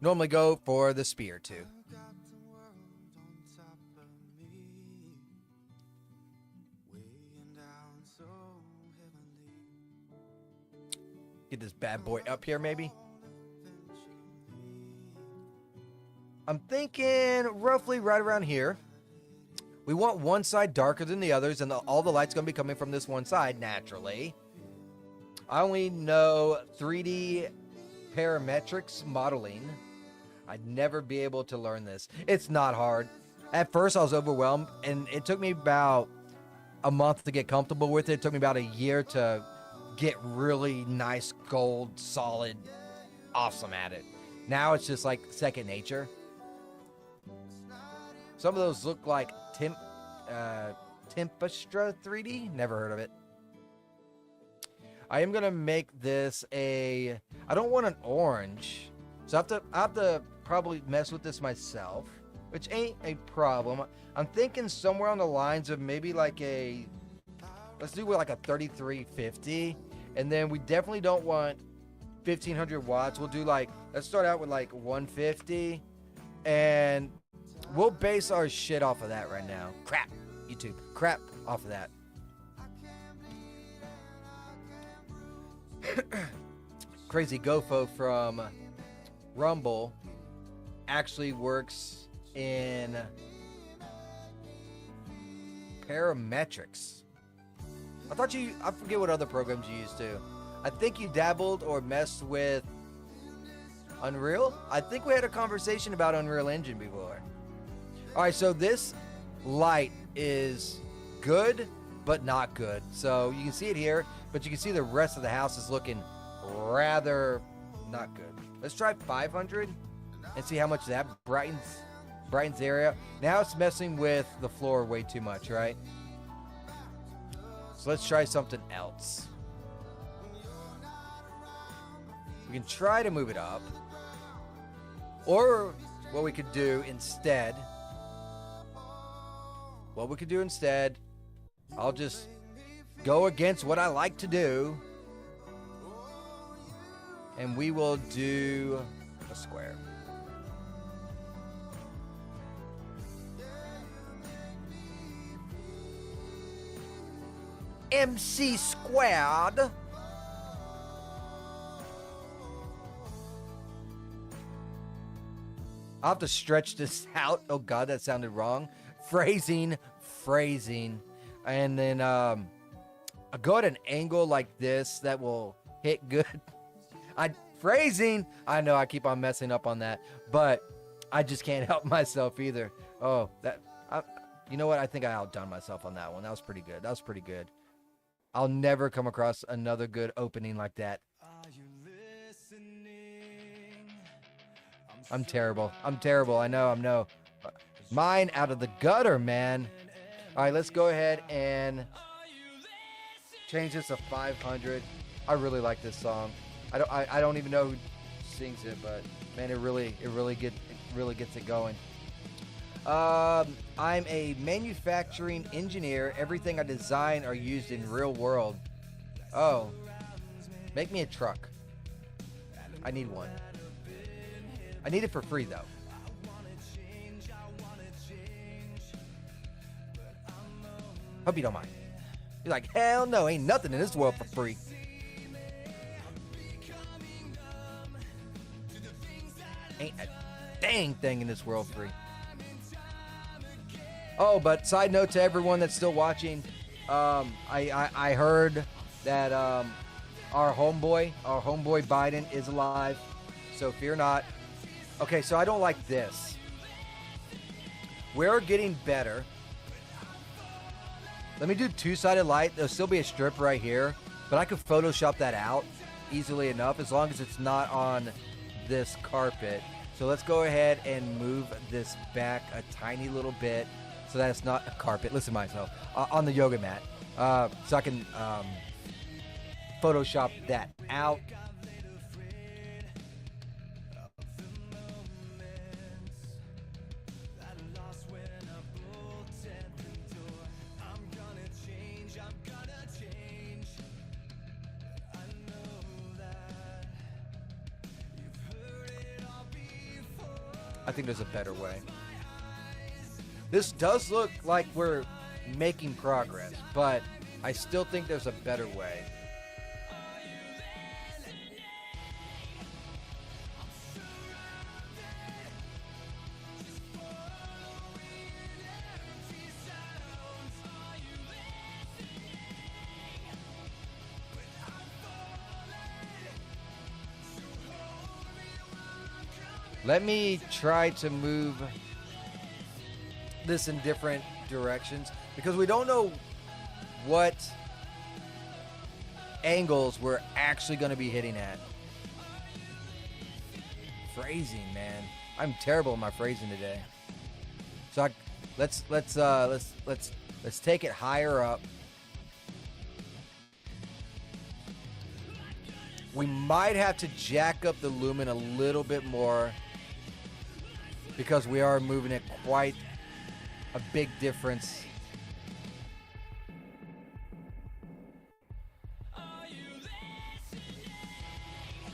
Normally go for the spear too. Get this bad boy up here maybe. I'm thinking roughly right around here. We want one side darker than the others, and all the light's going to be coming from this one side, naturally. I only know 3D parametrics modeling. I'd never be able to learn this. It's not hard. At first, I was overwhelmed, and it took me about a month to get comfortable with it. It took me about a year to get really nice, gold, solid, awesome at it. Now it's just like second nature. Some of those look like Tempestra 3D. Never heard of it. I am going to make this I don't want an orange. So I have to probably mess with this myself, which ain't a problem. I'm thinking somewhere on the lines of maybe like let's do like a 3350. And then we definitely don't want 1500 watts. We'll do let's start out with 150. And we'll base our shit off of that right now. Crap, YouTube. Crap off of that. Crazy Gofo from Rumble actually works in parametrics. I forget what other programs you use too. I think you dabbled or messed with Unreal. I think we had a conversation about Unreal Engine before. All right, so this light is good but not good. So you can see it here, but you can see the rest of the house is looking rather not good. Let's try 500 and see how much that brightens the area. Now it's messing with the floor way too much, right? So let's try something else. We can try to move it up. Or what we could do instead, I'll just go against what I like to do, and we will do a square. MC squared. I'll have to stretch this out. Oh God, that sounded wrong. Phrasing. And then I'll go at an angle like this that will hit good. Phrasing. I know I keep on messing up on that, but I just can't help myself either. Oh, you know what? I think I outdone myself on that one. That was pretty good. I'll never come across another good opening like that. I'm terrible. I know. Mine out of the gutter, man. All right, let's go ahead and change this to 500. I really like this song. I don't even know who sings it, but man, it really gets it going. I'm a manufacturing engineer. Everything I design are used in real world. Oh, make me a truck. I need one. I need it for free, though. Hope you don't mind. You're like, hell no, ain't nothing in this world for free. Ain't a dang thing in this world free. Oh, but side note to everyone that's still watching, I heard that our homeboy Biden is alive, so fear not. Okay, so I don't like this. We're getting better. Let me do two-sided light. There'll still be a strip right here, but I could Photoshop that out easily enough as long as it's not on this carpet. So let's go ahead and move this back a tiny little bit so that it's not a carpet. Listen to myself. On the yoga mat. So I can Photoshop that out. I think there's a better way. This does look like we're making progress, but I still think there's a better way. Let me try to move this in different directions because we don't know what angles we're actually going to be hitting at. Phrasing, man. I'm terrible at my phrasing today. So let's take it higher up. We might have to jack up the lumen a little bit more, because we are moving it quite a big difference.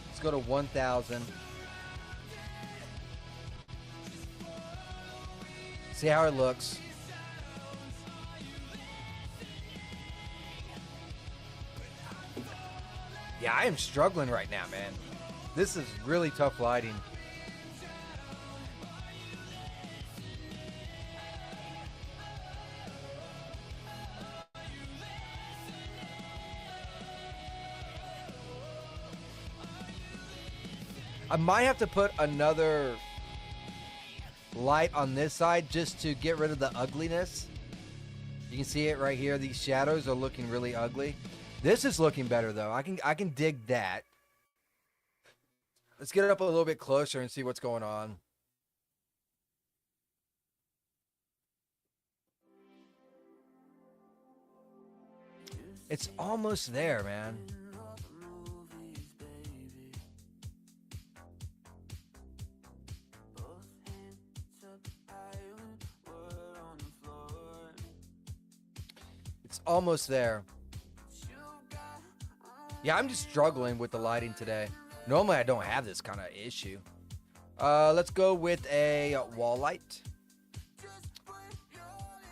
Let's go to 1,000. See how it looks. Yeah, I am struggling right now, man. This is really tough lighting. I might have to put another light on this side just to get rid of the ugliness. You can see it right here. These shadows are looking really ugly. This is looking better though. I can dig that. Let's get it up a little bit closer and see what's going on. It's almost there, man. It's almost there. Yeah, I'm just struggling with the lighting today. Normally, I don't have this kind of issue. Let's go with a wall light.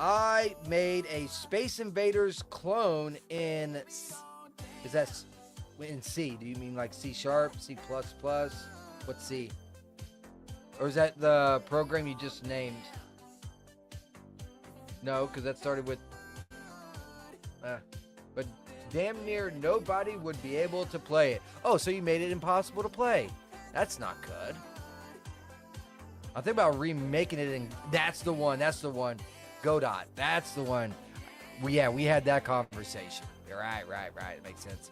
I made a Space Invaders clone in... Is that in C? Do you mean like C sharp, C++? What's C? Or is that the program you just named? No, because that started with... but damn near nobody would be able to play it. Oh, so you made it impossible to play. That's not good. I think about remaking it, and that's the one. That's the one. Godot. That's the one. We had that conversation. Right. It makes sense.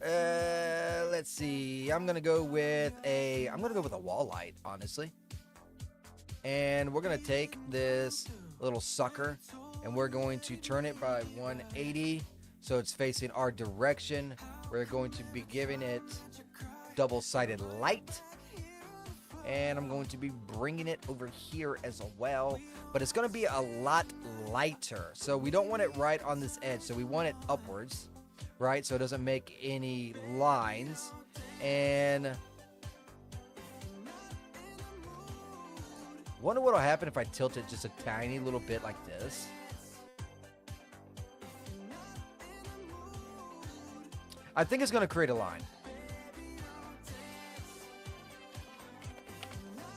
Let's see. I'm gonna go with a wall light, honestly. And we're gonna take this little sucker, and we're going to turn it by 180 so it's facing our direction. We're going to be giving it double-sided light, and I'm going to be bringing it over here as well, but it's going to be a lot lighter. So we don't want it right on this edge, so we want it upwards, right, so it doesn't make any lines. And wonder what'll happen if I tilt it just a tiny little bit like this. I think it's going to create a line.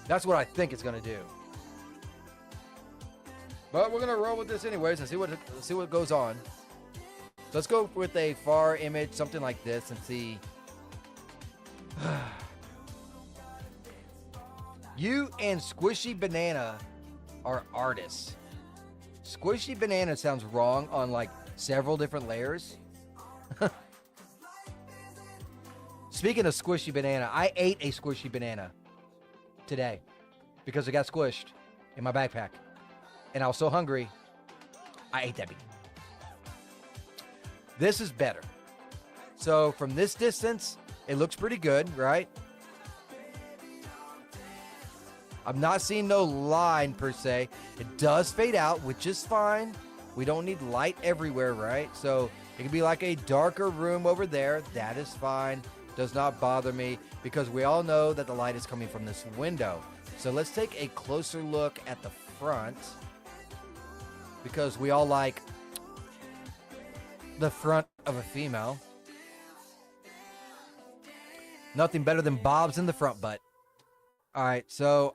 That's what I think it's going to do. But we're going to roll with this anyways and see what goes on. So let's go with a far image, something like this, and see. You and Squishy Banana are artists. Squishy Banana sounds wrong on like several different layers. Speaking of Squishy Banana, I ate a Squishy Banana today because it got squished in my backpack. And I was so hungry, I ate that bean. This is better. So from this distance, it looks pretty good, right? I'm not seeing no line per se. It does fade out, which is fine. We don't need light everywhere, right? So it can be like a darker room over there. That is fine. Does not bother me because we all know that the light is coming from this window. So let's take a closer look at the front because we all like the front of a female. Nothing better than bobs in the front butt. All right, so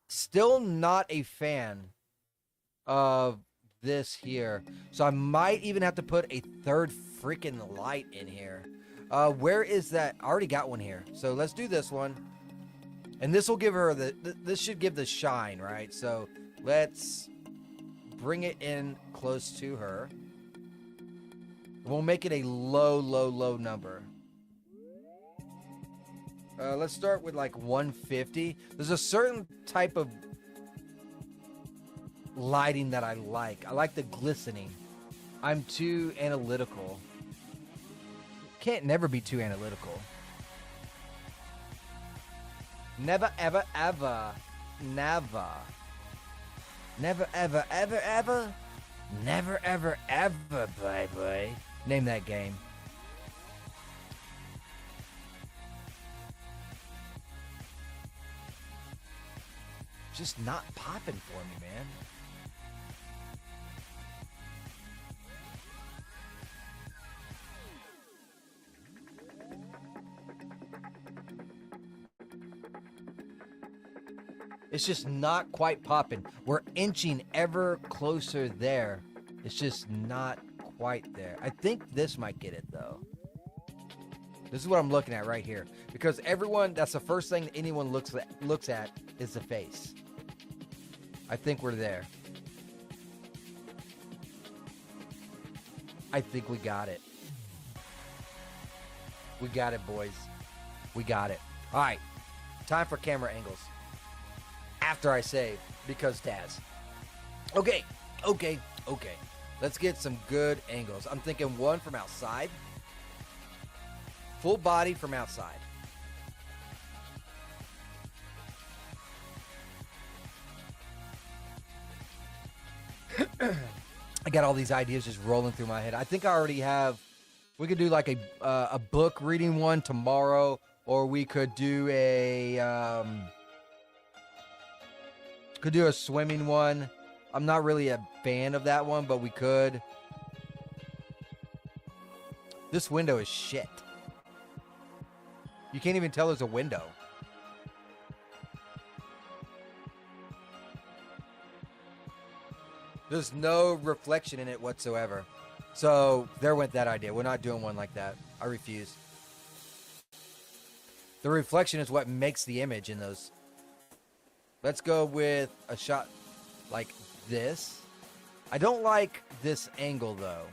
still not a fan of this here. So I might even have to put a third freaking light in here. Where is that? I already got one here. So let's do this one. And this will give her this should give the shine, right? So let's bring it in close to her. We'll make it a low number. Let's start with like 150. There's a certain type of lighting that I like. I like the glistening. I'm too analytical. Can't never be too analytical. Never, ever, ever. Never. Never, ever, ever, ever. Never, ever, ever, baby. Name that game. Just not popping for me, man. It's just not quite popping. We're inching ever closer there. It's just not quite there. I think this might get it, though. This is what I'm looking at right here. Because everyone, that's the first thing anyone looks at is the face. I think we're there. I think we got it. We got it, boys. We got it. All right. Time for camera angles. After I save, because Daz. Okay. Let's get some good angles. I'm thinking one from outside. Full body from outside. I got all these ideas just rolling through my head. I think I already have. We could do like a book reading one tomorrow, or we could do a swimming one. I'm not really a fan of that one, but we could. This window is shit. You can't even tell there's a window. There's no reflection in it whatsoever. So there went that idea. We're not doing one like that. I refuse. The reflection is what makes the image in those. Let's go with a shot like this. I don't like this angle though.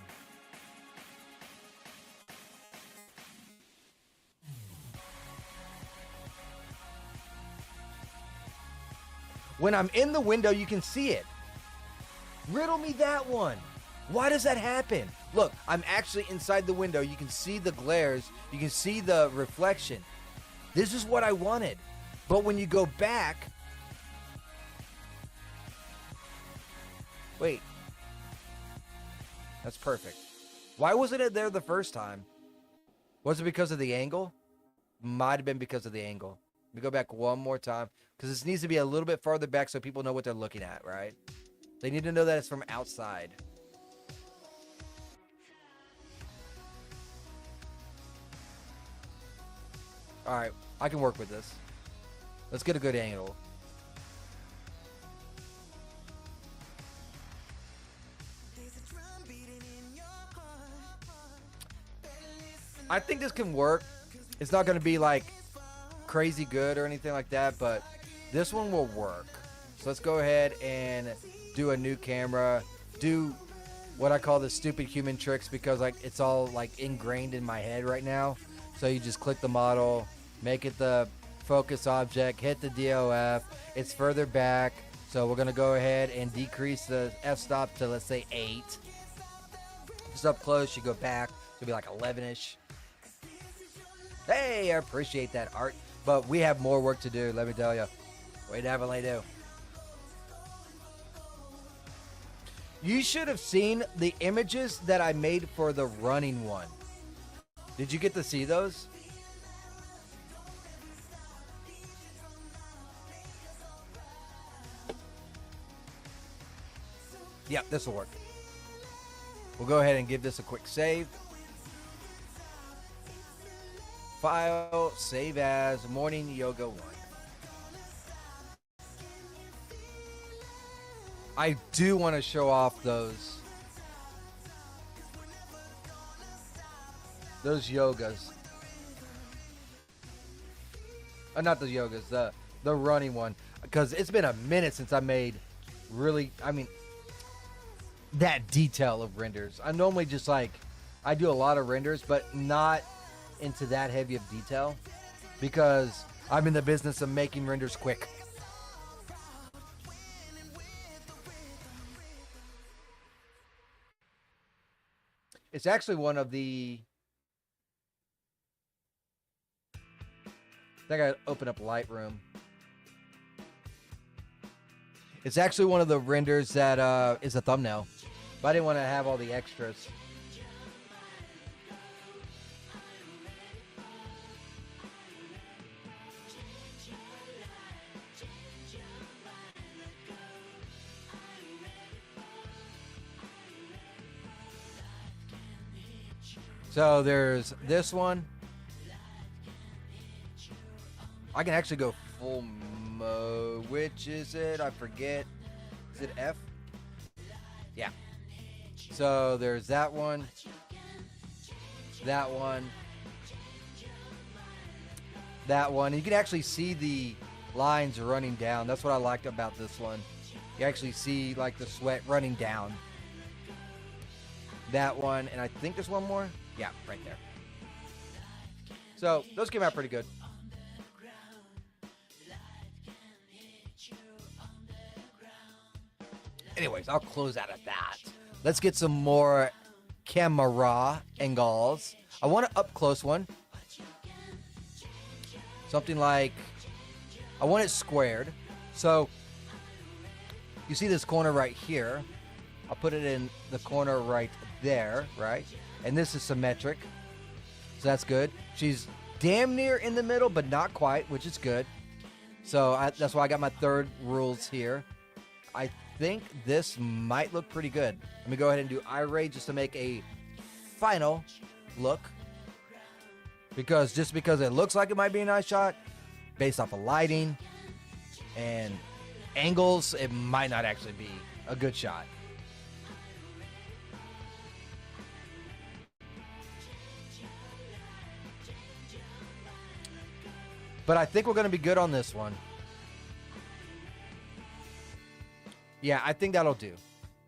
When I'm in the window, you can see it. Riddle me that one. Why does that happen? Look, I'm actually inside the window. You can see the glares. You can see the reflection. This is what I wanted. But when you go back... Wait. That's perfect. Why wasn't it there the first time? Was it because of the angle? Might have been because of the angle. Let me go back one more time. Because this needs to be a little bit farther back so people know what they're looking at, right? They need to know that it's from outside. All right, I can work with this. Let's get a good angle. I think this can work. It's not going to be like crazy good or anything like that, but this one will work. So let's go ahead and do a new camera. Do what I call the stupid human tricks because like it's all like ingrained in my head right now. So you just click the model, make it the focus object, hit the DOF. It's further back. So we're going to go ahead and decrease the f-stop to, let's say, 8. Just up close, you go back. It'll be like 11-ish. Hey, I appreciate that, Art. But we have more work to do, let me tell you. We definitely do. You should have seen the images that I made for the running one. Did you get to see those? Yeah, this will work. We'll go ahead and give this a quick save. File, save as, morning yoga 1. I do want to show off those yogas. Not the yogas, the running one. Because it's been a minute since I made really, that detail of renders. I'm normally just like, I do a lot of renders, but not into that heavy of detail. Because I'm in the business of making renders quick. It's actually one of the... I think I open up Lightroom. It's actually one of the renders that is a thumbnail. But I didn't want to have all the extras. So there's this one. I can actually go full mode. Which is it? I forget. Is it F? Yeah. So there's that one. That one. That one. You can actually see the lines running down. That's what I liked about this one. You actually see like the sweat running down. that one, and I think there's one more. Yeah, right there. So those came out pretty good. Anyways, I'll close out at that. Let's get some more camera angles. I want an up close one. Something like, I want it squared. So you see this corner right here. I'll put it in the corner right there, right? And this is symmetric. So that's good. She's damn near in the middle, but not quite, which is good. So that's why I got my third rules here. I think this might look pretty good. Let me go ahead and do iRay just to make a final look. Because it looks like it might be a nice shot, based off of lighting and angles, it might not actually be a good shot. But I think we're going to be good on this one. Yeah, I think that'll do.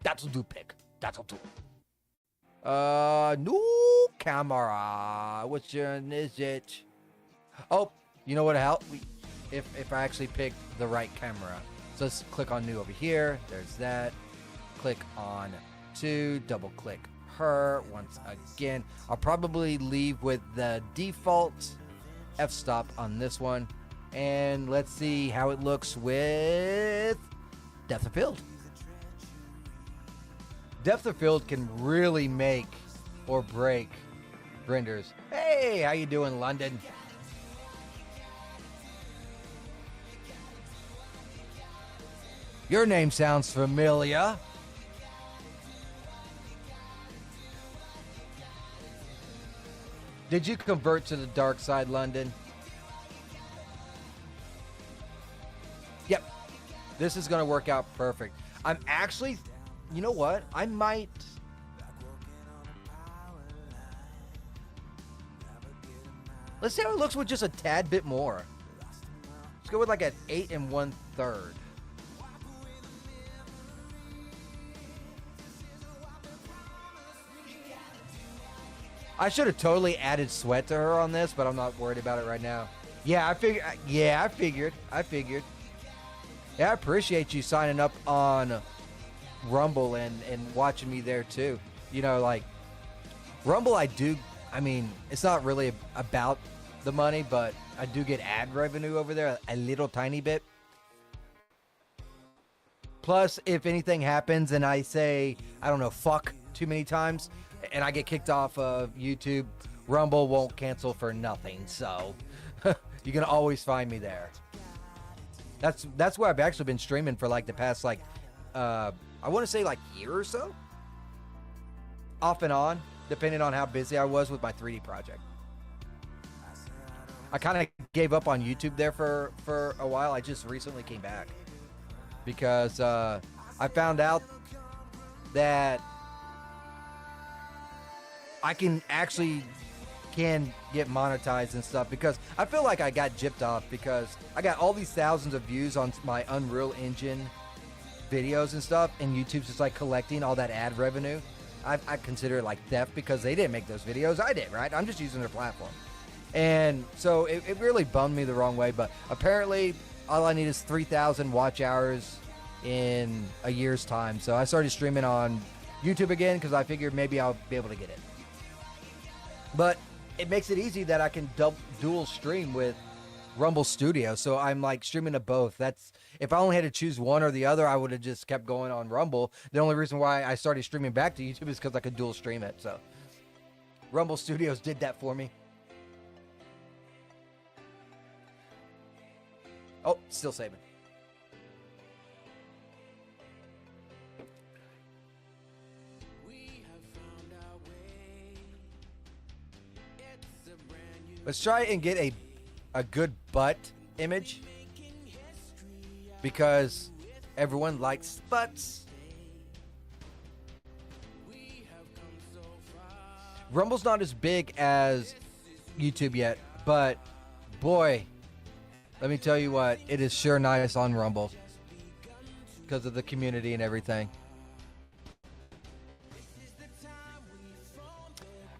That'll do, pick. That'll do. New camera. Which one is it? Oh, you know what'll help? If I actually pick the right camera. So let's click on new over here. There's that. Click on 2. Double click her once again. I'll probably leave with the default f-stop on this one. And let's see how it looks with depth of field. Depth of field can really make or break renders. Hey, how you doing, London? Your name sounds familiar. Did you convert to the dark side, London? Yep. This is going to work out perfect. I'm actually, you know what? I might... Let's see how it looks with just a tad bit more. Let's go with like an 8 1/3. I should have totally added sweat to her on this, but I'm not worried about it right now. Yeah, I figured. I figured. Yeah, I appreciate you signing up on Rumble and watching me there too. You know, like Rumble, I mean, it's not really about the money, but I do get ad revenue over there a little tiny bit. Plus, if anything happens and I say, I don't know, fuck too many times, and I get kicked off of YouTube, Rumble won't cancel for nothing. So you can always find me there. That's where I've actually been streaming for like the past I want to say like year or so, off and on, depending on how busy I was with my 3D project. I kind of gave up on YouTube there for a while. I just recently came back because I found out that I can get monetized and stuff, because I feel like I got gypped off because I got all these thousands of views on my Unreal Engine videos and stuff, and YouTube's just like collecting all that ad revenue. I consider it like theft because they didn't make those videos. I did, right? I'm just using their platform. And so it really bummed me the wrong way, but apparently all I need is 3,000 watch hours in a year's time. So I started streaming on YouTube again because I figured maybe I'll be able to get it. But it makes it easy that I can dual stream with Rumble Studio. So I'm like streaming to both. That's, if I only had to choose one or the other, I would have just kept going on Rumble. The only reason why I started streaming back to YouTube is because I could dual stream it. So Rumble Studios did that for me. Oh, still saving. Let's try and get a good butt image, because everyone likes butts. Rumble's not as big as YouTube yet, but boy, let me tell you what, it is sure nice on Rumble because of the community and everything.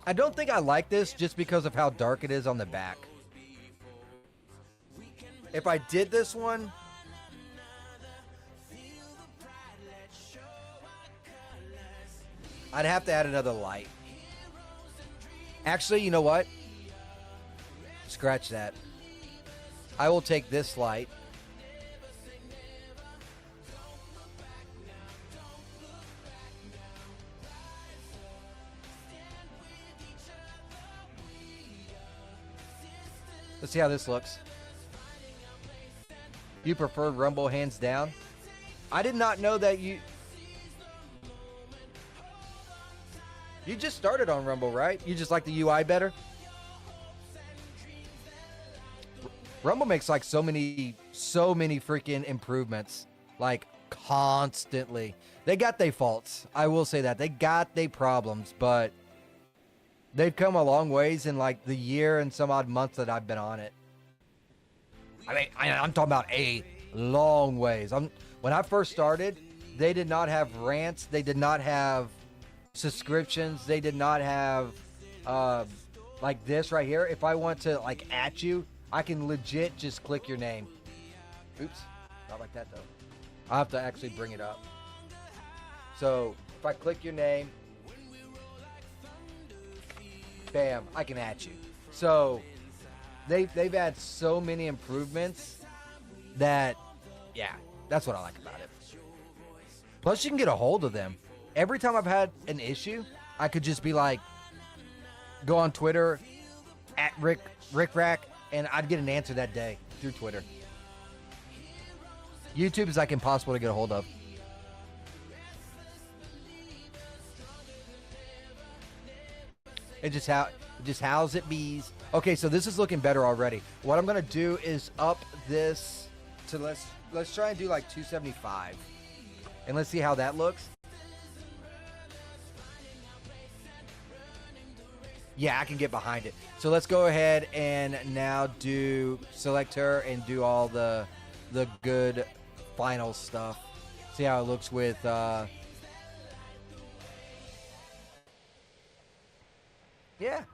I don't think I like this just because of how dark it is on the back. If I did this one, I'd have to add another light. Actually, you know what? Scratch that. I will take this light. Let's see how this looks. You prefer Rumble hands down? I did not know that you just started on Rumble, right? You just like the UI better? Rumble makes like so many freaking improvements, like constantly. They got their faults. I will say that. They got their problems, but they've come a long ways in like the year and some odd months that I've been on it. I mean, I'm talking about a long ways. When I first started, they did not have rants. They did not have subscriptions. They did not have like this right here. If I want to like at you, I can legit just click your name. Oops, not like that though. I'll have to actually bring it up. So if I click your name, bam, I can at you. So they've had so many improvements that, yeah, that's what I like about it. Plus you can get a hold of them. Every time I've had an issue, I could just be like, go on Twitter, at Rick Rack, and I'd get an answer that day through Twitter. YouTube is like impossible to get a hold of. It just how's it bees. Okay, so this is looking better already. What I'm gonna do is up this to let's try and do like 275, and let's see how that looks. Yeah, I can get behind it. So let's go ahead and now do select her and do all the good final stuff. See how it looks with yeah.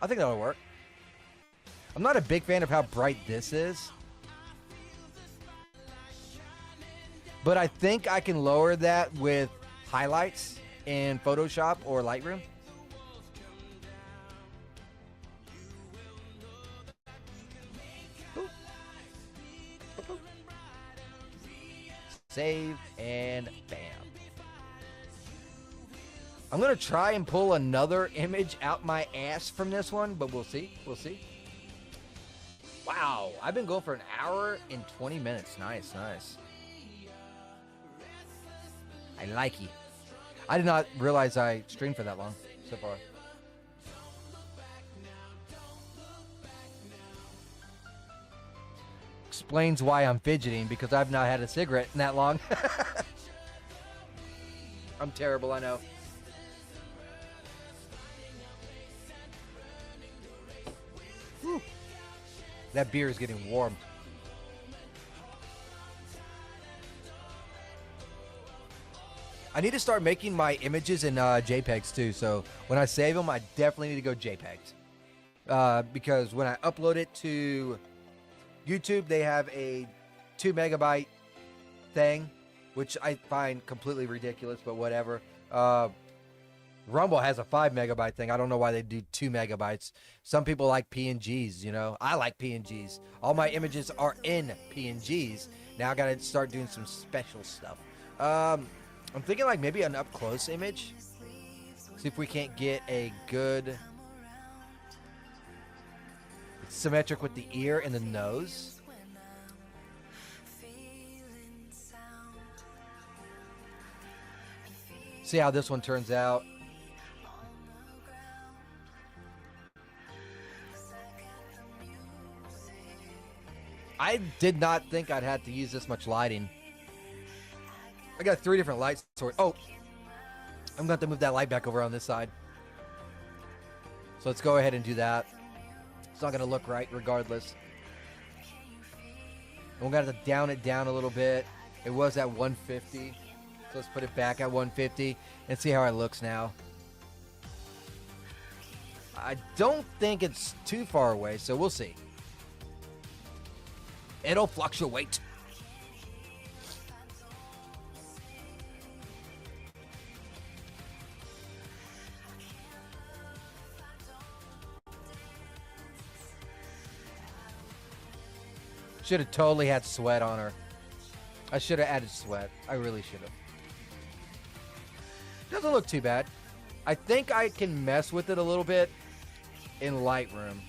I think that'll work. I'm not a big fan of how bright this is, but I think I can lower that with highlights in Photoshop or Lightroom. Save and bam. I'm going to try and pull another image out my ass from this one, but we'll see. We'll see. Wow, I've been going for an hour and 20 minutes. Nice, nice. I like it. I did not realize I streamed for that long so far. Explains why I'm fidgeting, because I've not had a cigarette in that long. I'm terrible, I know. Whew. That beer is getting warm. I need to start making my images in JPEGs too, so when I save them, I definitely need to go JPEGs. Because when I upload it to YouTube, they have a 2 megabyte thing, which I find completely ridiculous, but whatever. Rumble has a 5 megabyte thing. I don't know why they do 2 megabytes. Some people like PNGs, you know. I like PNGs. All my images are in PNGs. Now I gotta start doing some special stuff. I'm thinking like maybe an up close image. See if we can't get a good symmetric with the ear and the nose. See how this one turns out. I did not think I'd have to use this much lighting. I got 3 different lights. Oh, I'm going to have to move that light back over on this side. So let's go ahead and do that. It's not going to look right regardless. And we're going to have to down it down a little bit. It was at 150. So let's put it back at 150 and see how it looks now. I don't think it's too far away, so we'll see. It'll fluctuate. Should have totally had sweat on her. I should have added sweat. I really should have. Doesn't look too bad. I think I can mess with it a little bit in Lightroom.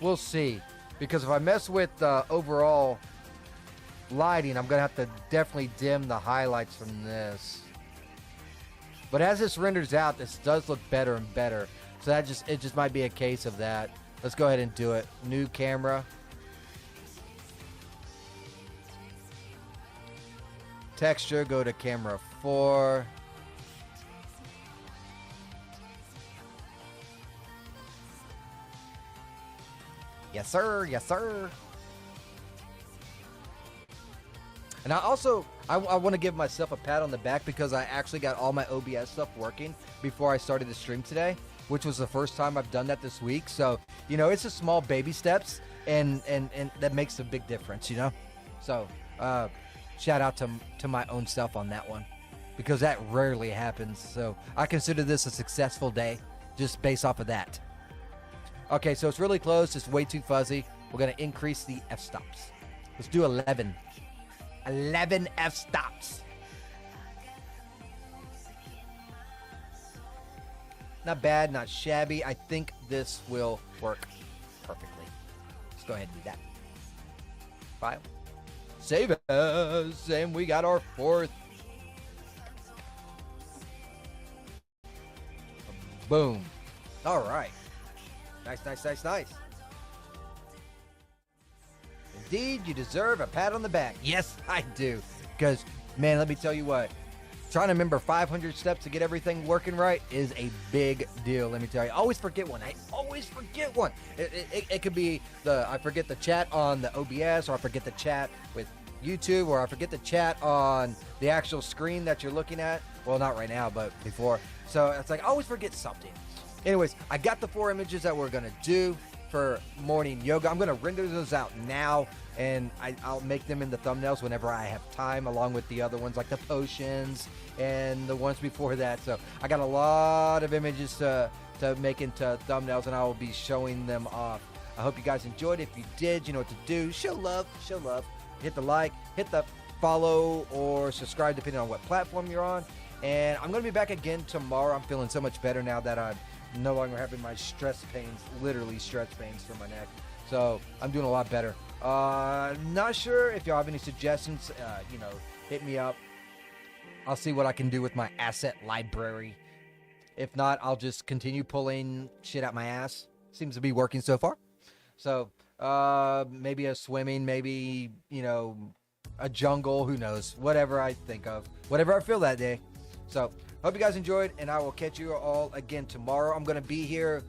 We'll see. Because if I mess with the overall lighting, I'm going to have to definitely dim the highlights from this. But as this renders out, this does look better and better. So it just might be a case of that. Let's go ahead and do it. New camera. Texture, go to camera 4. Yes, sir. Yes, sir. And I want to give myself a pat on the back because I actually got all my OBS stuff working before I started the stream today, which was the first time I've done that this week. So, you know, it's just small baby steps, and that makes a big difference, you know? So, shout out to my own self on that one, because that rarely happens. So I consider this a successful day just based off of that. Okay, so it's really close. It's way too fuzzy. We're going to increase the f-stops. Let's do 11. 11 f-stops. Not bad, not shabby. I think this will work perfectly. Let's go ahead and do that. File. Save as, and we got our 4th. Boom. All right. Nice, nice, nice, nice. Indeed, you deserve a pat on the back. Yes, I do. Because, man, let me tell you what. Trying to remember 500 steps to get everything working right is a big deal, let me tell you. I always forget one. I always forget one. It could be I forget the chat on the OBS, or I forget the chat with YouTube, or I forget the chat on the actual screen that you're looking at. Well, not right now, but before. So it's like I always forget something. Anyways, I got the 4 images that we're going to do for morning yoga. I'm going to render those out now, and I'll make them in the thumbnails whenever I have time, along with the other ones like the potions and the ones before that. So I got a lot of images to make into thumbnails, and I will be showing them off. I hope you guys enjoyed. If you did, you know what to do. Show love. Show love. Hit the like, hit the follow, or subscribe depending on what platform you're on. And I'm going to be back again tomorrow. I'm feeling so much better now that I'm no longer having my stress pains, literally stress pains from my neck. So I'm doing a lot better. Not sure if y'all have any suggestions, you know, hit me up. I'll see what I can do with my asset library. If not, I'll just continue pulling shit out my ass. Seems to be working so far. So maybe a swimming, maybe, you know, a jungle, who knows, whatever I think of, whatever I feel that day. So hope you guys enjoyed, and I will catch you all again tomorrow. I'm going to be here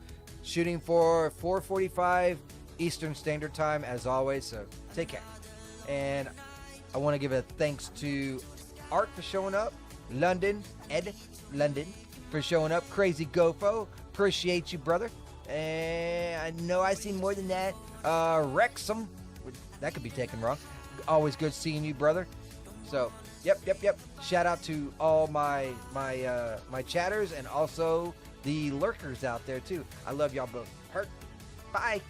shooting for 4:45 Eastern Standard Time as always, so take care. And I want to give a thanks to Art for showing up, Ed London for showing up, Crazy Gofo, appreciate you, brother. And I know I seen more than that. Wrexham, that could be taken wrong. Always good seeing you, brother. So, yep. Shout out to all my chatters, and also the lurkers out there too. I love y'all both. Bye.